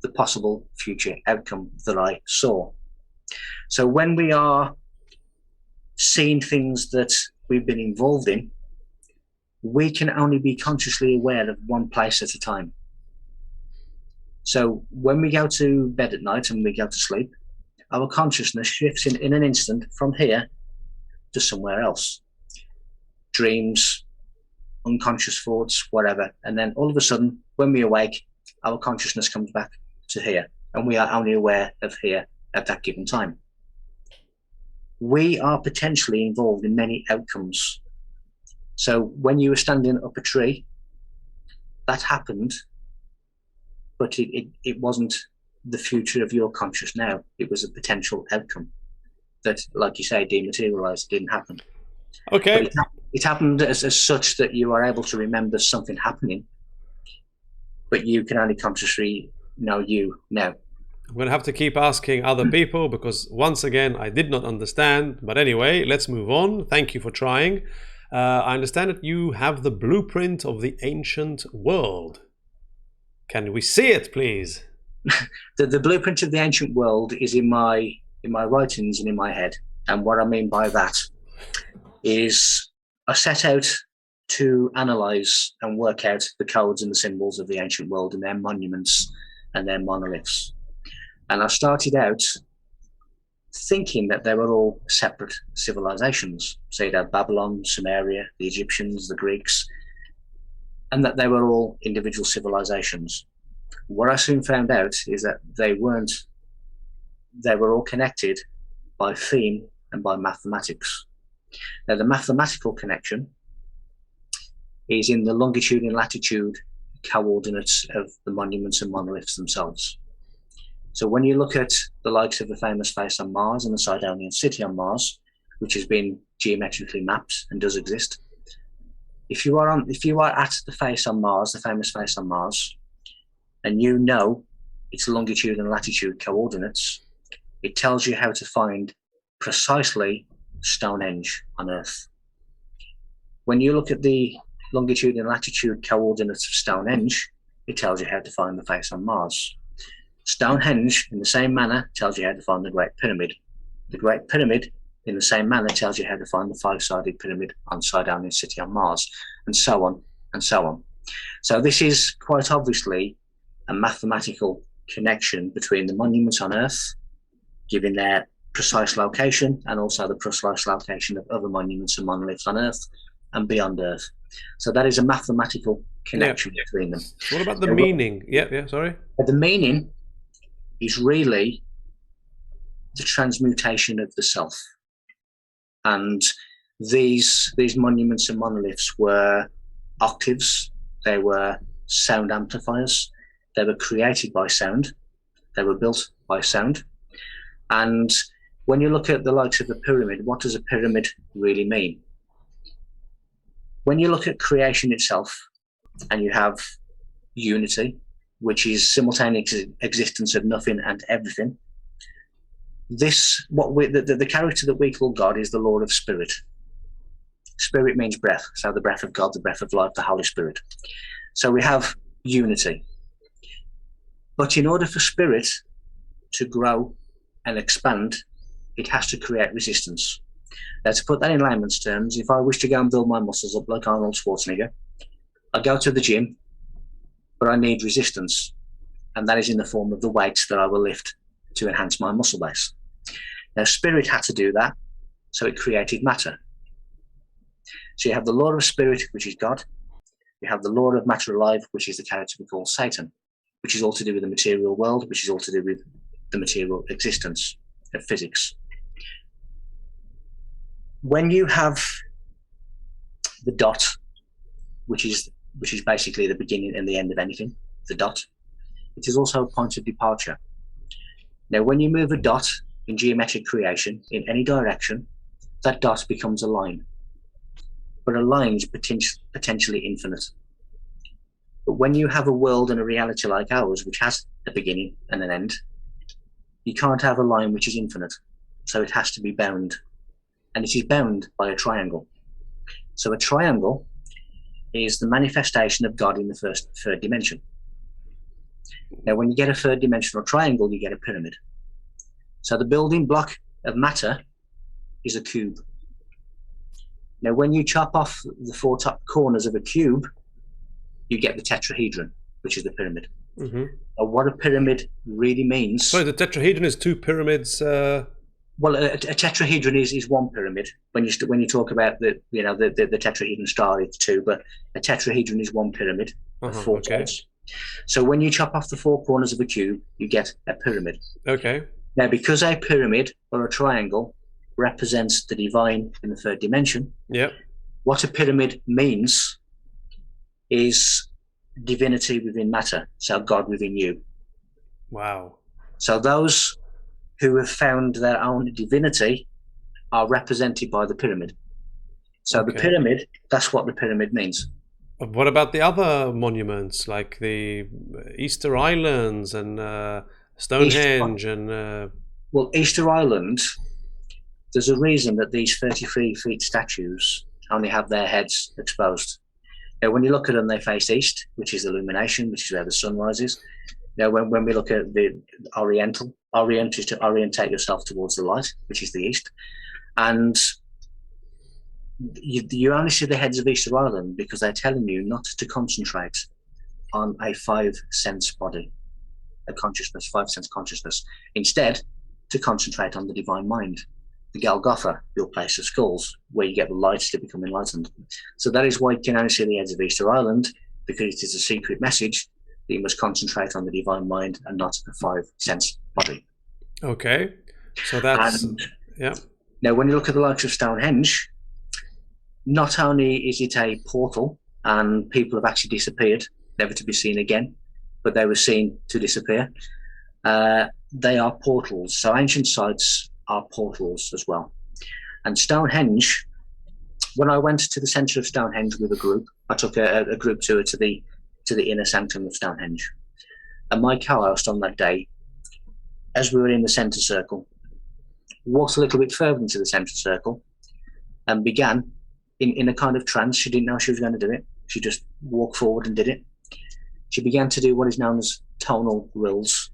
the possible future outcome that I saw. So when we are seeing things that we've been involved in, we can only be consciously aware of one place at a time. So when we go to bed at night and we go to sleep, our consciousness shifts in an instant from here to somewhere else. Dreams, unconscious thoughts, whatever. And then all of a sudden, when we awake, our consciousness comes back to here, and we are only aware of here at that given time. We are potentially involved in many outcomes. So when you were standing up a tree, that happened, but it wasn't the future of your conscious now. It was a potential outcome that, like you say, dematerialized, didn't happen. Okay. It happened as such that you are able to remember something happening, but you can only consciously know you now. I'm going to have to keep asking other people because, once again, I did not understand. But anyway, let's move on. Thank you for trying. I understand that you have the blueprint of the ancient world. Can we see it, please? The blueprint of the ancient world is in my writings and in my head. And what I mean by that is I set out to analyze and work out the codes and the symbols of the ancient world and their monuments and their monoliths. And I started out thinking that they were all separate civilizations. So you'd have Babylon, Sumeria, the Egyptians, the Greeks, and that they were all individual civilizations. What I soon found out is that they weren't. They were all connected by theme and by mathematics. Now, the mathematical connection is in the longitude and latitude coordinates of the monuments and monoliths themselves. So when you look at the likes of the famous face on Mars and the Sidonian city on Mars, which has been geometrically mapped and does exist, if you are at the face on Mars, the famous face on Mars, and you know its longitude and latitude coordinates, it tells you how to find precisely Stonehenge on Earth. When you look at the longitude and latitude coordinates of Stonehenge, it tells you how to find the face on Mars. Stonehenge, in the same manner, tells you how to find the Great Pyramid. The Great Pyramid, in the same manner, tells you how to find the five-sided pyramid on Sidonian city on Mars, and so on, and so on. So this is quite obviously a mathematical connection between the monuments on Earth, giving their precise location, and also the precise location of other monuments and monoliths on Earth and beyond Earth. So that is a mathematical connection between them. What about the meaning? Sorry. The meaning is really the transmutation of the self. And these monuments and monoliths were octaves, they were sound amplifiers, they were created by sound, they were built by sound. And when you look at the likes of the pyramid, what does a pyramid really mean? When you look at creation itself, and you have unity, which is simultaneous existence of nothing and everything, the character that we call God is the Lord of Spirit. Spirit means breath, so the breath of God, the breath of life, the Holy Spirit. So we have unity. But in order for spirit to grow and expand, it has to create resistance. Now, to put that in layman's terms, if I wish to go and build my muscles up like Arnold Schwarzenegger, I go to the gym, but I need resistance. And that is in the form of the weights that I will lift to enhance my muscle base. Now, spirit had to do that, so it created matter. So you have the law of spirit, which is God. You have the law of matter alive, which is the character we call Satan, which is all to do with the material world, which is all to do with the material existence of physics. When you have the dot, which is basically the beginning and the end of anything, the dot, it is also a point of departure. Now, when you move a dot in geometric creation in any direction, that dot becomes a line. But a line is potentially infinite. But when you have a world and a reality like ours, which has a beginning and an end, you can't have a line which is infinite. So it has to be bound. And it is bound by a triangle. So a triangle is the manifestation of God in the third dimension. Now, when you get a third dimensional triangle, you get a pyramid. So the building block of matter is a cube. Now, when you chop off the four top corners of a cube, you get the tetrahedron, which is the pyramid. Mm-hmm. What a pyramid really means. So the tetrahedron is two pyramids. Well, a tetrahedron is one pyramid. When you talk about the tetrahedron star, it's two, but a tetrahedron is one pyramid of four sides. So when you chop off the four corners of a cube, you get a pyramid. Okay. Now, because a pyramid or a triangle represents the divine in the third dimension, what a pyramid means is divinity within matter, so God within you. Wow. So those who have found their own divinity are represented by the pyramid. So the pyramid, that's what the pyramid means. What about the other monuments, like the Easter Islands and Stonehenge Well, Easter Island, there's a reason that these 33-feet statues only have their heads exposed. Now, when you look at them, they face east, which is illumination, which is where the sun rises. Now, when we look at the orient is to orientate yourself towards the light, which is the east. And you only see the heads of Easter Island because they're telling you not to concentrate on a five-sense body, a consciousness, five-sense consciousness. Instead, to concentrate on the divine mind, the Golgotha, your place of skulls, where you get the light to become enlightened. So that is why you can only see the heads of Easter Island, because it is a secret message that you must concentrate on the divine mind and not a five-sense body. Okay, so that's... Now, when you look at the likes of Stonehenge, not only is it a portal and people have actually disappeared, never to be seen again, but they were seen to disappear. They are portals. So ancient sites are portals as well. And Stonehenge, when I went to the centre of Stonehenge with a group, I took a group tour to the inner sanctum of Stonehenge. And my co-host on that day, as we were in the centre circle, walked a little bit further into the centre circle and began in a kind of trance. She didn't know she was going to do it. She just walked forward and did it. She began to do what is known as tonal rules,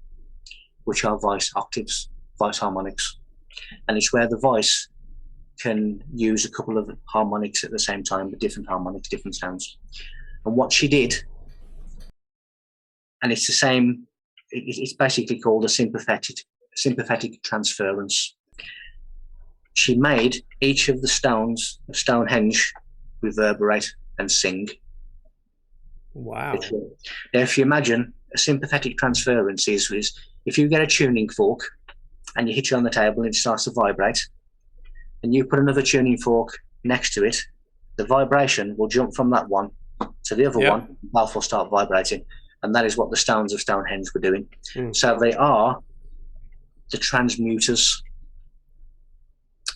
which are voice octaves, voice harmonics. And it's where the voice can use a couple of harmonics at the same time, but different harmonics, different sounds. And what she did, and it's the same, it's basically called a sympathetic transference. She made each of the stones of Stonehenge reverberate and sing. Wow. Now, if you imagine, a sympathetic transference is if you get a tuning fork and you hit it on the table and it starts to vibrate, and you put another tuning fork next to it, the vibration will jump from that one to the other one, both will start vibrating. And that is what the stones of Stonehenge were doing. So they are the transmuters.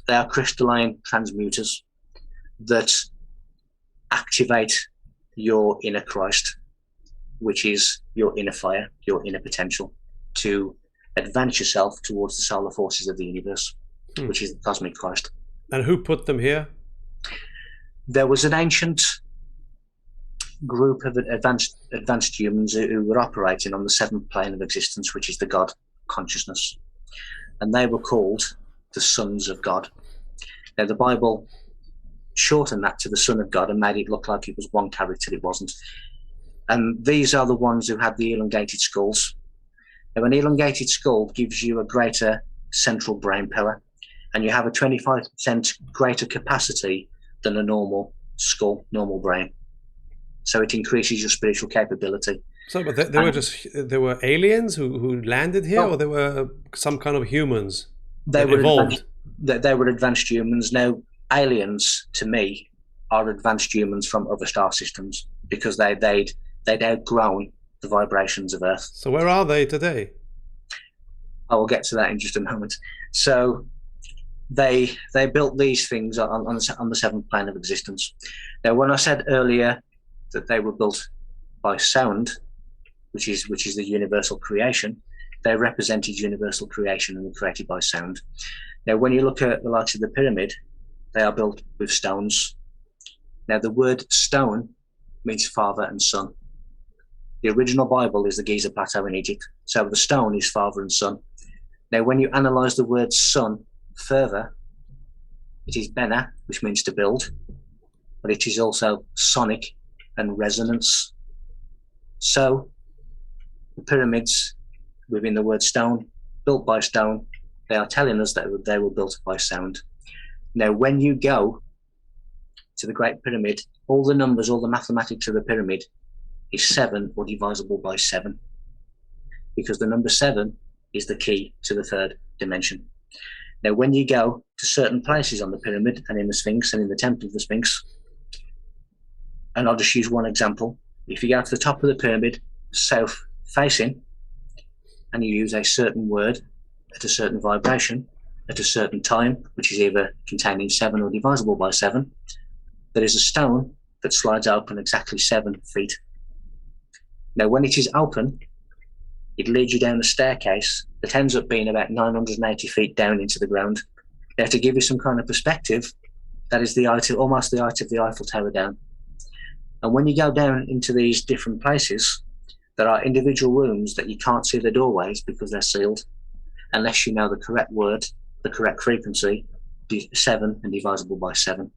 They are crystalline transmuters that activate your inner Christ, which is your inner fire, your inner potential, to advance yourself towards the solar forces of the universe, which is the cosmic Christ. And who put them here? There was an ancient group of advanced humans who were operating on the seventh plane of existence, which is the God consciousness. And they were called the sons of God. Now, the Bible shortened that to the Son of God and made it look like it was one character. It wasn't. And these are the ones who have the elongated skulls. Now, an elongated skull gives you a greater central brain power, and you have a 25% greater capacity than a normal skull, normal brain. So it increases your spiritual capability. So, but they were aliens who landed here, or they were some kind of humans that evolved? They were advanced humans. Now, aliens, to me, are advanced humans from other star systems because they'd outgrown the vibrations of Earth. So where are they today? I will get to that in just a moment. So they built these things on the seventh plane of existence. Now, when I said earlier that they were built by sound, which is the universal creation. They represented universal creation and were created by sound. Now, when you look at the likes of the pyramid, they are built with stones. Now, the word stone means father and son. The original Bible is the Giza Plateau in Egypt, so the stone is father and son. Now, when you analyze the word son further, it is bena, which means to build, but it is also sonic and resonance. So, the pyramids within the word stone, built by stone, they are telling us that they were built by sound. Now, when you go to the Great Pyramid, all the numbers, all the mathematics of the pyramid is 7 or divisible by 7, because the number 7 is the key to the third dimension. Now, when you go to certain places on the pyramid and in the Sphinx and in the Temple of the Sphinx, and I'll just use one example. If you go to the top of the pyramid, south facing, and you use a certain word at a certain vibration, at a certain time, which is either containing 7 or divisible by 7, there is a stone that slides open exactly 7 feet. Now, when it is open, it leads you down a staircase that ends up being about 980 feet down into the ground. Now, to give you some kind of perspective, that is almost the height of the Eiffel Tower down. And when you go down into these different places, there are individual rooms that you can't see the doorways because they're sealed, unless you know the correct word, the correct frequency, 7 and divisible by 7.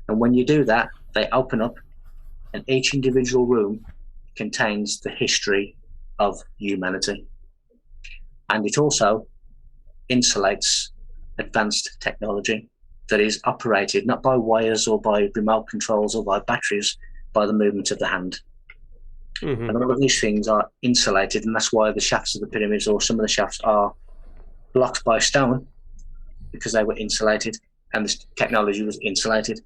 And when you do that, they open up, and each individual room contains the history of humanity. And it also insulates advanced technology that is operated not by wires or by remote controls or by batteries, by the movement of the hand. And all of these things are insulated, and that's why the shafts of the pyramids, or some of the shafts, are blocked by stone, because they were insulated and the technology was insulated.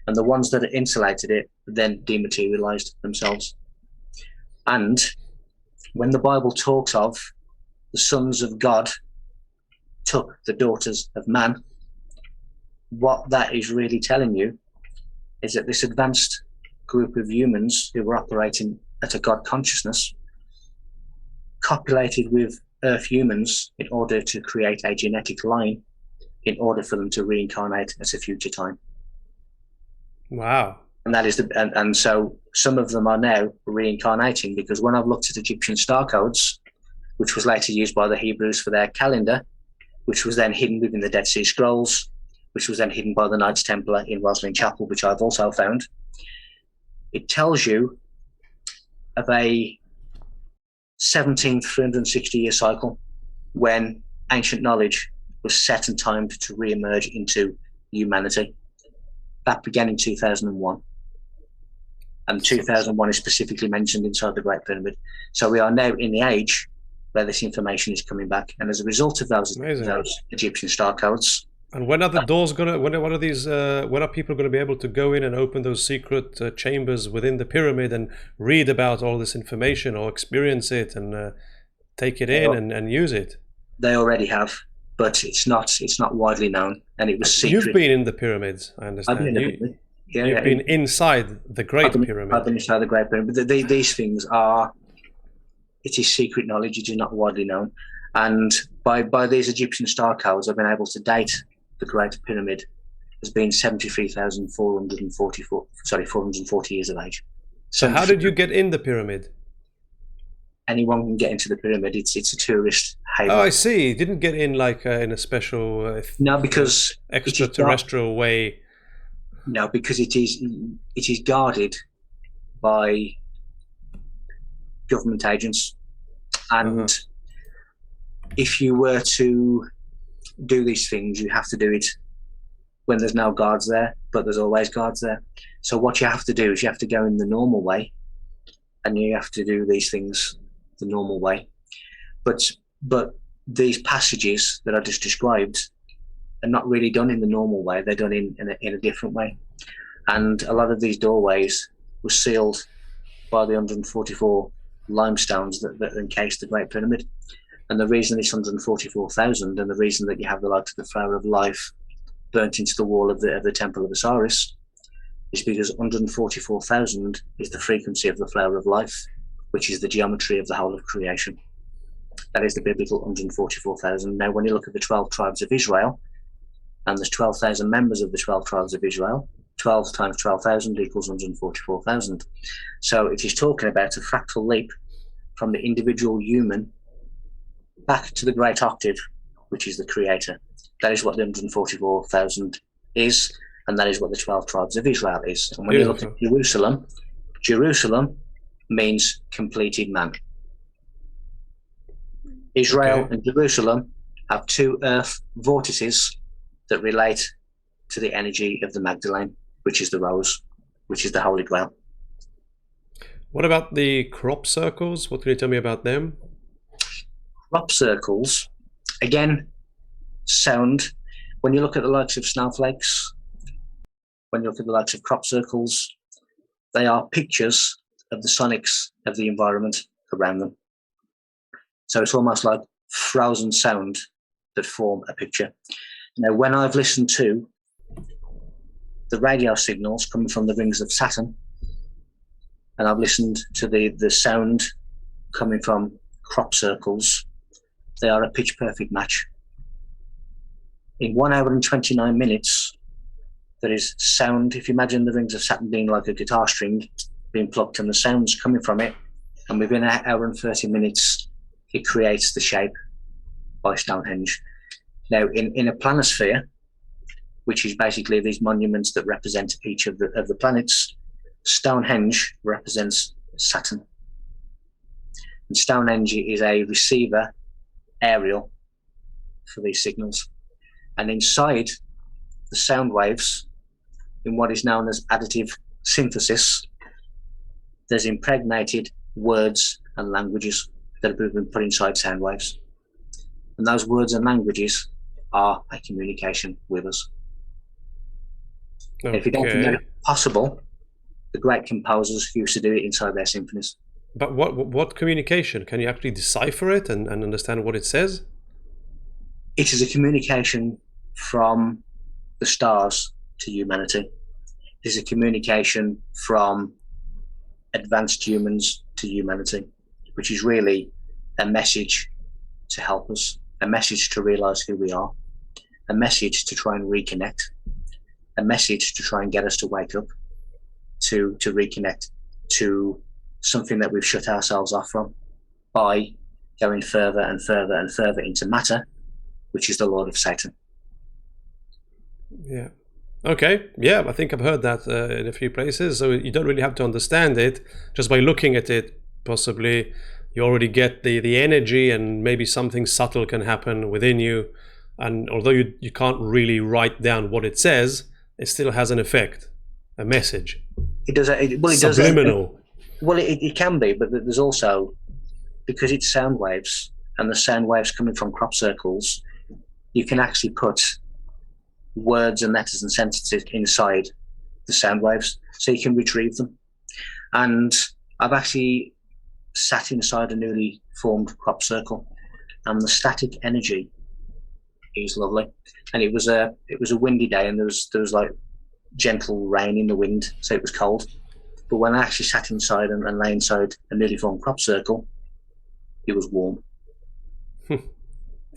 And the ones that insulated it then dematerialized themselves. And when the Bible talks of the sons of God took the daughters of man, what that is really telling you is that this advanced group of humans who were operating at a God consciousness copulated with Earth humans in order to create a genetic line in order for them to reincarnate at a future time. Wow. And that is and so some of them are now reincarnating, because when I've looked at Egyptian star codes, which was later used by the Hebrews for their calendar, which was then hidden within the Dead Sea Scrolls, which was then hidden by the Knights Templar in Rosslyn Chapel, which I've also found, it tells you of a 360-year cycle when ancient knowledge was set and timed to re-emerge into humanity. That began in 2001. And 2001 is specifically mentioned inside the Great Pyramid. So we are now in the age where this information is coming back. And as a result of those Egyptian star codes. And when are the doors gonna? When are people gonna be able to go in and open those secret chambers within the pyramid and read about all this information, or experience it and take it in and use it? They already have, but it's not widely known, and it was secret. You've been in the pyramids, I understand. I've been in the pyramid. You've been inside the Great Pyramid. I've been inside the Great Pyramid. These things it is secret knowledge. It is not widely known, and by these Egyptian star codes, I've been able to date the Great Pyramid as being 440 years of age. So how did you get in the pyramid? Anyone can get into the pyramid. It's a tourist haven. Oh, I see. You didn't get in like in a special no, because extraterrestrial way. No, because it is guarded by government agents, and if you were to do these things, you have to do it when there's no guards there, but there's always guards there. So what you have to do is you have to go in the normal way, and you have to do these things the normal way. But these passages that I just described are not really done in the normal way. They're done in a different way. And a lot of these doorways were sealed by the 144 limestones that encased the Great Pyramid. And the reason it's 144,000, and the reason that you have the light of the flower of life burnt into the wall of the Temple of Osiris, is because 144,000 is the frequency of the flower of life. which is the geometry of the whole of creation. That is the biblical 144,000. Now, when you look at the 12 tribes of Israel, and there's 12,000 members of the 12 tribes of Israel, 12 times 12,000 equals 144,000. So it is talking about a fractal leap from the individual human back to the great octave, which is the creator. That is what the 144,000 is, and that is what the 12 tribes of Israel is. And when you look at Jerusalem, Jerusalem means completed man. Israel and Jerusalem have two earth vortices that relate to the energy of the Magdalene, which is the rose, which is the Holy Grail. What about the crop circles? What can you tell me about them? Crop circles, again, sound. When you look at the likes of snowflakes, when you look at the likes of crop circles, they are pictures of the sonics of the environment around them. So it's almost like frozen sound that form a picture. Now, when I've listened to the radio signals coming from the rings of Saturn, and I've listened to the sound coming from crop circles, they are a pitch perfect match. In 1 hour and 29 minutes, there is sound. If you imagine the rings of Saturn being like a guitar string being plucked and the sound's coming from it, and within 1 hour and 30 minutes, it creates the shape by Stonehenge. Now, in a planisphere, which is basically these monuments that represent each of the planets, Stonehenge represents Saturn. And Stonehenge is a receiver aerial for these signals. And inside the sound waves, in what is known as additive synthesis, there's impregnated words and languages that have been put inside sound waves. And those words and languages are a communication with us. Okay. If you don't think that possible, the great composers used to do it inside their symphonies. But what communication? Can you actually decipher it and understand what it says? It is a communication from the stars to humanity. It is a communication from advanced humans to humanity, which is really a message to help us, a message to realize who we are, a message to try and reconnect, a message to try and get us to wake up, to reconnect to something that we've shut ourselves off from by going further and further and further into matter, which is the Lord of Satan. Yeah. Okay. Yeah, I think I've heard that in a few places. So you don't really have to understand it. Just by looking at it, possibly, you already get the energy, and maybe something subtle can happen within you. And although you can't really write down what it says, it still has an effect, a message. It does. Subliminal. It can be, but there's also, because it's sound waves, and the sound waves coming from crop circles, you can actually put words and letters and sentences inside the sound waves, so you can retrieve them. And I've actually sat inside a newly formed crop circle, and the static energy is lovely. And it was a windy day, and there was like gentle rain in the wind, so it was cold. But when I actually sat inside and lay inside a newly formed crop circle, it was warm.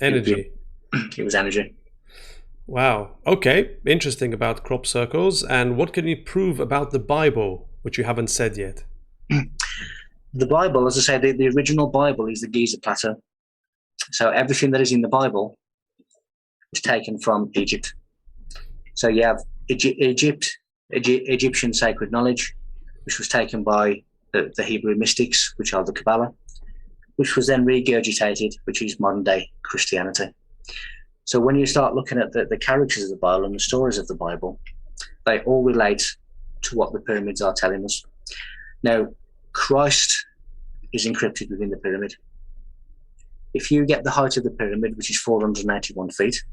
Energy. It was energy. Wow. Okay. Interesting about crop circles. And what can you prove about the Bible, which you haven't said yet? The Bible, as I said, the original Bible is the Giza Plateau. So everything that is in the Bible is taken from Egypt. So you have Egyptian sacred knowledge, which was taken by the Hebrew mystics, which are the Kabbalah, which was then regurgitated, which is modern day Christianity. So when you start looking at the characters of the Bible and the stories of the Bible, they all relate to what the pyramids are telling us. Now, Christ is encrypted within the pyramid. If you get the height of the pyramid, which is 481 feet,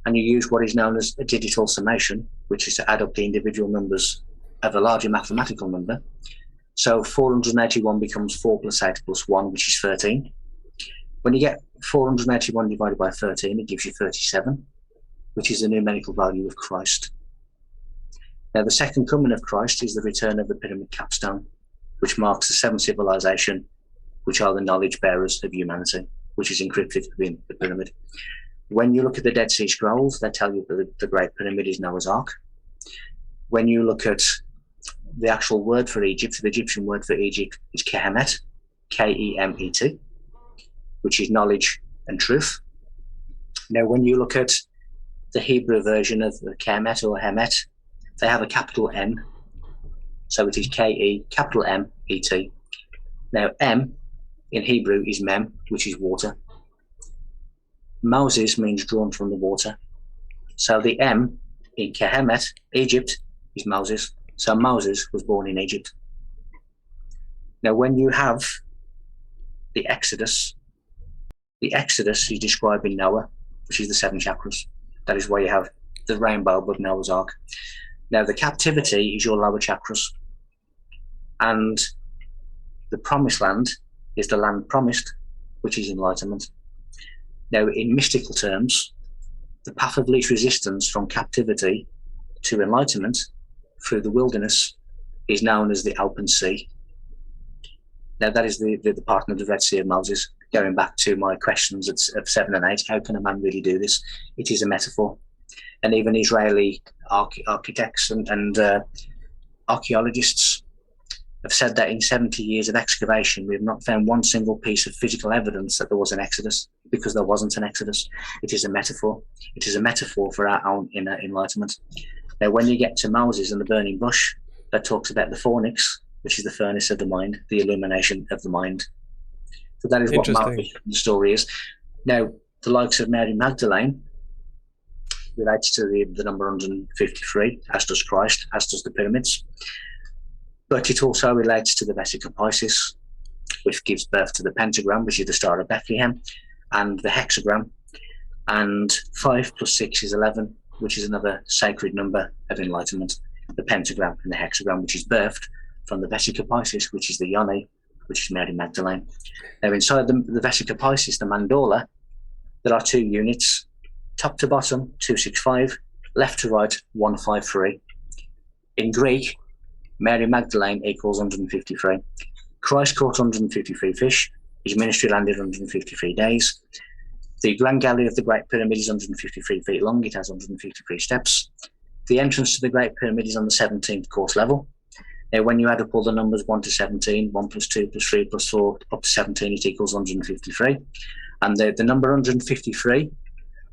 and you use what is known as a digital summation, which is to add up the individual numbers of a larger mathematical number, so 481 becomes 4 plus 8 plus 1, which is 13. When you get 481 divided by 13, it gives you 37, which is the numerical value of Christ. Now, the second coming of Christ is the return of the pyramid capstone. which marks the seventh civilization, which are the knowledge bearers of humanity, which is encrypted within the pyramid. When you look at the Dead Sea Scrolls, they tell you that the Great Pyramid is Noah's Ark. When you look at the actual word for Egypt, the Egyptian word for Egypt is Kehemet, K-E-M-E-T, which is knowledge and truth. Now, when you look at the Hebrew version of the Kemet or Hemet, they have a capital M, so it is K-E, capital M-E-T. Now, M in Hebrew is Mem, which is water. Moses means drawn from the water. So the M in Kehemet, Egypt, is Moses. So Moses was born in Egypt. Now, when you have the Exodus is describing Noah, which is the seven chakras. That is why you have the rainbow above Noah's Ark. Now, the captivity is your lower chakras. And the promised land is the land promised, which is enlightenment. Now, in mystical terms, the path of least resistance from captivity to enlightenment through the wilderness is known as the open sea. Now, that is the part of the Red Sea of Moses. Going back to my questions of 7 and 8, how can a man really do this? It is a metaphor. And even Israeli architects and archaeologists have said that in 70 years of excavation, we have not found one single piece of physical evidence that there was an Exodus, because there wasn't an Exodus. It is a metaphor. It is a metaphor for our own inner enlightenment. Now, when you get to Moses and the burning bush, that talks about the fornix, which is the furnace of the mind, the illumination of the mind. So that is what the story is. Now, the likes of Mary Magdalene relates to the number 153, as does Christ, as does the pyramids. But it also relates to the Vesica Piscis, which gives birth to the pentagram, which is the Star of Bethlehem, and the hexagram. And 5 plus 6 is 11, which is another sacred number of enlightenment, the pentagram and the hexagram, which is birthed from the Vesica Piscis, which is the Yoni, which is Mary Magdalene. Now, inside the Vesica Piscis, the mandala, there are 2 units, top to bottom, 265, left to right, 153. In Greek, Mary Magdalene equals 153. Christ caught 153 fish. His ministry landed 153 days. The Grand Gallery of the Great Pyramid is 153 feet long. It has 153 steps. The entrance to the Great Pyramid is on the 17th course level. Now, when you add up all the numbers 1 to 17, 1 plus 2 plus 3 plus 4, up to 17, it equals 153. And the number 153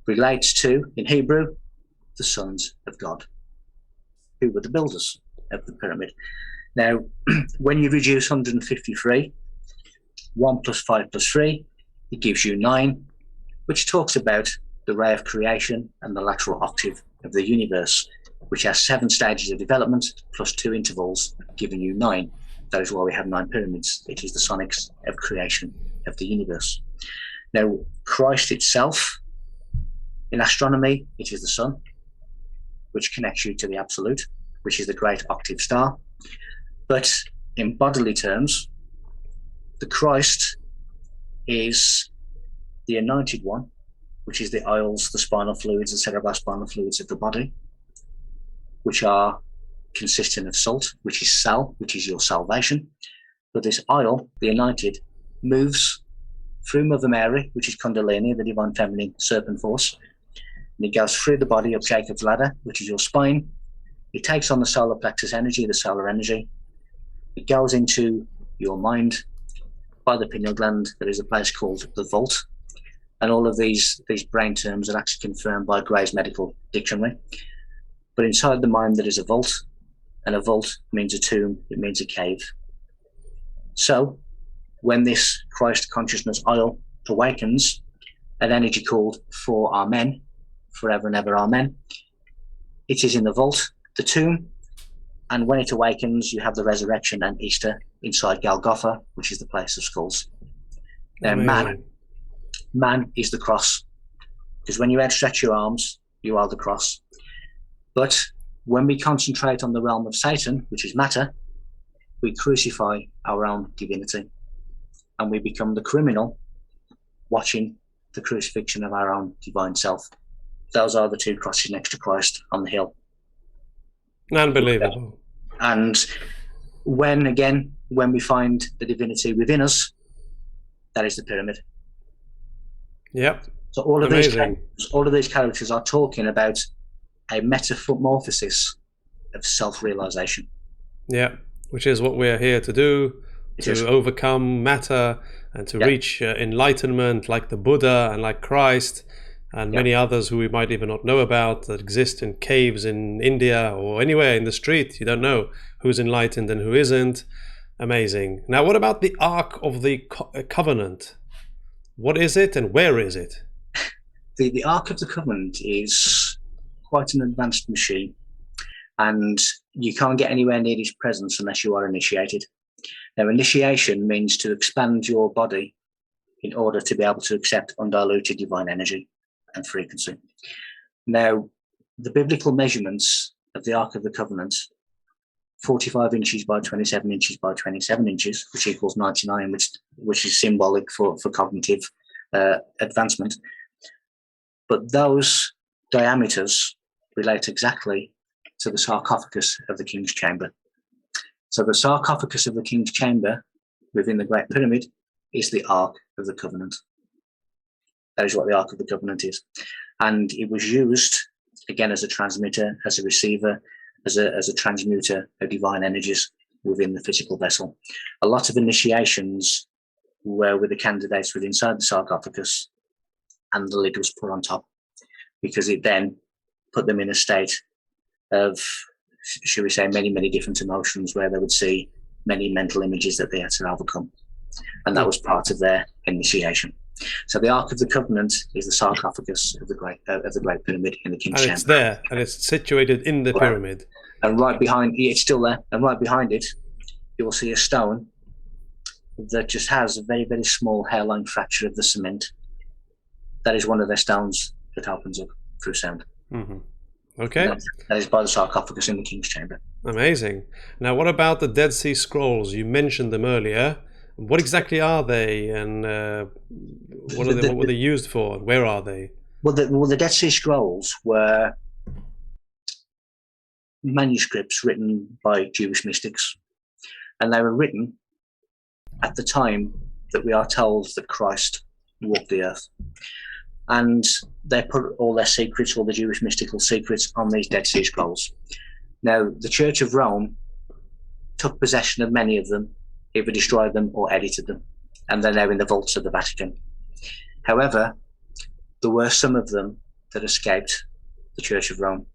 relates to, in Hebrew, the sons of God, who were the builders of the pyramid. Now, when you reduce 153, 1 plus 5 plus 3, it gives you 9, which talks about the ray of creation and the lateral octave of the universe, which has 7 stages of development plus 2 intervals, giving you 9. That is why we have 9 pyramids. It is the sonics of creation of the universe. Now, Christ itself, in astronomy, it is the sun, which connects you to the absolute, which is the great octave star. But in bodily terms, the Christ is the anointed one, which is the aisles, the spinal fluids, the cerebrospinal fluids of the body, which are consisting of salt, which is sal, which is your salvation. But this aisle, the anointed, moves through Mother Mary, which is Kundalini, the divine feminine serpent force, and it goes through the body up Jacob's ladder, which is your spine. It takes on the solar plexus energy, the solar energy. It goes into your mind by the pineal gland. There is a place called the vault. And all of these brain terms are actually confirmed by Gray's Medical Dictionary. But inside the mind there is a vault, and a vault means a tomb, it means a cave. So when this Christ consciousness oil awakens, an energy called For Amen, forever and ever Amen, it is in the vault, the tomb, and when it awakens you have the resurrection and Easter inside Golgotha, which is the place of skulls. Now man is the cross, because when you outstretch your arms, you are the cross. But when we concentrate on the realm of Satan, which is matter, we crucify our own divinity, and we become the criminal watching the crucifixion of our own divine self. Those are the 2 crosses next to Christ on the hill. Unbelievable. And when when we find the divinity within us, that is the pyramid. Yep. So all of these characters are talking about a metamorphosis of self-realization. Yeah, which is what we're here to do, to overcome matter and to reach enlightenment, like the Buddha and like Christ and many others who we might even not know about, that exist in caves in India or anywhere in the street. You don't know who's enlightened and who isn't. Amazing. Now, what about the Ark of the Covenant? What is it and where is it? The Ark of the Covenant is quite an advanced machine, and you can't get anywhere near its presence unless you are initiated. Now, initiation means to expand your body in order to be able to accept undiluted divine energy and frequency. Now, the biblical measurements of the Ark of the Covenant, 45 inches by 27 inches by 27 inches, which equals 99, which is symbolic for cognitive advancement. But those diameters relate exactly to the sarcophagus of the King's Chamber. So the sarcophagus of the King's Chamber within the Great Pyramid is the Ark of the Covenant. That is what the Ark of the Covenant is. And it was used, again, as a transmitter, as a receiver, as a transmuter of divine energies within the physical vessel. A lot of initiations were with the candidates within inside the sarcophagus, and the lid was put on top, because it then put them in a state of, should we say, many, many different emotions, where they would see many mental images that they had to overcome. And that was part of their initiation. So the Ark of the Covenant is the sarcophagus of the Great Pyramid in the King's Chamber. And it's there, and it's situated in the pyramid. And right behind, it's still there, and right behind it, you will see a stone that just has a very, very small hairline fracture of the cement. That is one of their stones that opens up through sound. Mm-hmm. Okay. That is by the sarcophagus in the King's Chamber. Amazing. Now, what about the Dead Sea Scrolls? You mentioned them earlier. What exactly are they, and what were they used for, and where are they? Well, the Dead Sea Scrolls were manuscripts written by Jewish mystics, and they were written at the time that we are told that Christ walked the earth. And they put all their secrets, all the Jewish mystical secrets, on these Dead Sea Scrolls. Now, the Church of Rome took possession of many of them, either destroyed them or edited them, and they're now in the vaults of the Vatican. However, there were some of them that escaped the Church of Rome,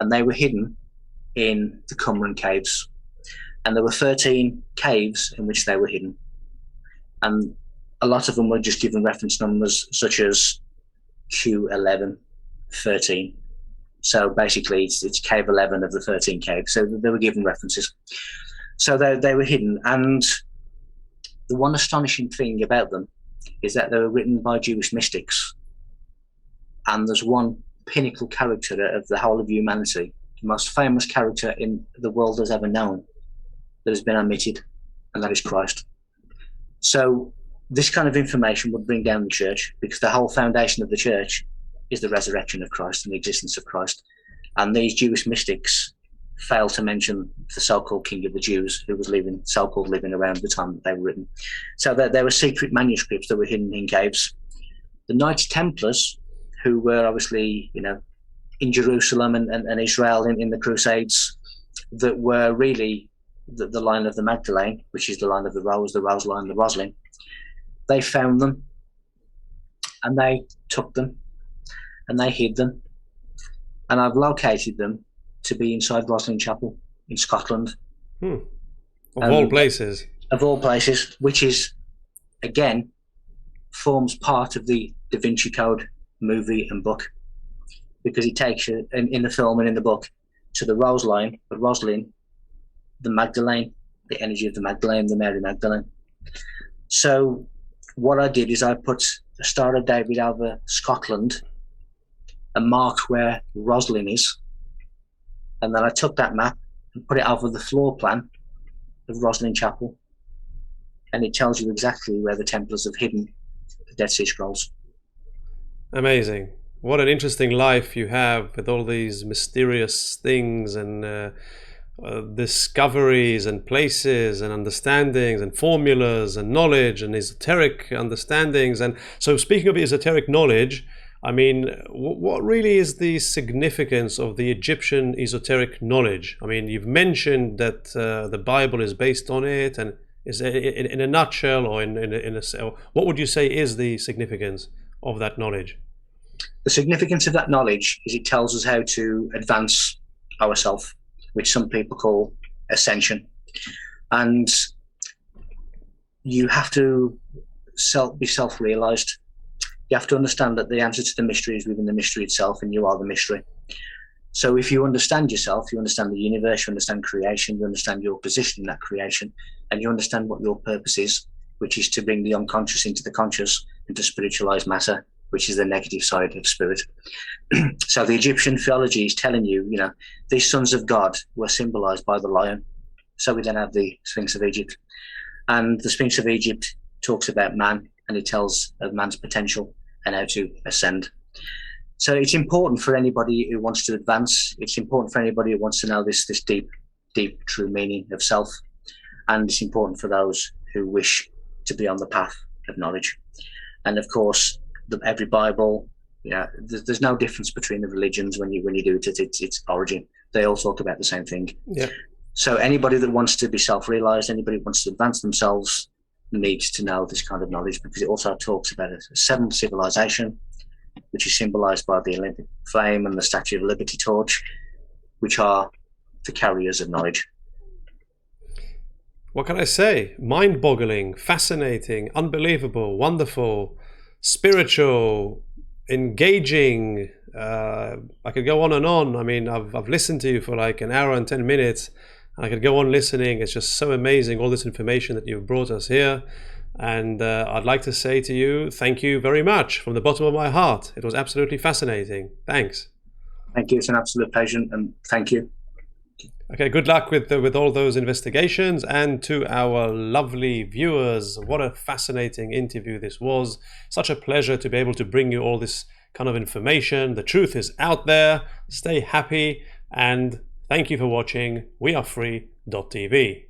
and they were hidden in the Qumran caves. And there were 13 caves in which they were hidden. And a lot of them were just given reference numbers such as Q11, 13. So basically it's cave 11 of the 13 caves. So they were given references. So they were hidden. And the one astonishing thing about them is that they were written by Jewish mystics. And there's one pinnacle character of the whole of humanity, the most famous character in the world has ever known, that has been omitted, and that is Christ. So this kind of information would bring down the church, because the whole foundation of the church is the resurrection of Christ and the existence of Christ. And these Jewish mystics fail to mention the so-called King of the Jews, who was so-called living around the time that they were written. So there were secret manuscripts that were hidden in caves. The Knights Templars, who were obviously, in Jerusalem and Israel in the Crusades, that were really the line of the Magdalene, which is the line of the Rose line, the Rosalind. They found them, and they took them, and they hid them, and I've located them to be inside Rosslyn Chapel in Scotland. Of all places. Of all places, which is, again, forms part of the Da Vinci Code movie and book, because it takes you in the film and in the book to the Rosalind, the Rosalind, the Magdalene, the energy of the Magdalene, the Mary Magdalene. So what I did is I put the Star of David over Scotland and marked where Rosalind is, and then I took that map and put it over the floor plan of Rosslyn Chapel, and it tells you exactly where the Templars have hidden the Dead Sea Scrolls. Amazing. What an interesting life you have with all these mysterious things, and discoveries and places and understandings and formulas and knowledge and esoteric understandings. And so, speaking of esoteric knowledge, I mean, what really is the significance of the Egyptian esoteric knowledge? I mean, you've mentioned that the Bible is based on it, and is in a nutshell, or what would you say is the significance of that knowledge? The significance of that knowledge is it tells us how to advance ourselves, which some people call ascension. And you have to be self-realized. You have to understand that the answer to the mystery is within the mystery itself, and you are the mystery. So if you understand yourself, you understand the universe, you understand creation, you understand your position in that creation, and you understand what your purpose is, which is to bring the unconscious into the conscious and to spiritualize matter, which is the negative side of spirit. So the Egyptian theology is telling you, you know, these sons of God were symbolized by the lion. So we then have the Sphinx of Egypt. And the Sphinx of Egypt talks about man, and it tells of man's potential and how to ascend. So it's important for anybody who wants to advance. It's important for anybody who wants to know this deep, true meaning of self. And it's important for those who wish to be on the path of knowledge. And of course, every Bible, yeah, there's no difference between the religions when you do it. It's origin. They all talk about the same thing. Yeah. So anybody that wants to be self-realized, anybody who wants to advance themselves, needs to know this kind of knowledge, because it also talks about a seventh civilization, which is symbolized by the Olympic flame and the Statue of Liberty torch, which are the carriers of knowledge. What can I say? Mind-boggling, fascinating, unbelievable, wonderful, spiritual, engaging. I could go on and on. I mean, I've listened to you for like an hour and 10 minutes. I could go on listening. It's just so amazing, all this information that you've brought us here. And I'd like to say to you, thank you very much from the bottom of my heart. It was absolutely fascinating. Thanks. Thank you. It's an absolute pleasure, and thank you. Okay, good luck with all those investigations. And to our lovely viewers, what a fascinating interview this was. Such a pleasure to be able to bring you all this kind of information. The truth is out there. Stay happy, and thank you for watching. We are free.tv.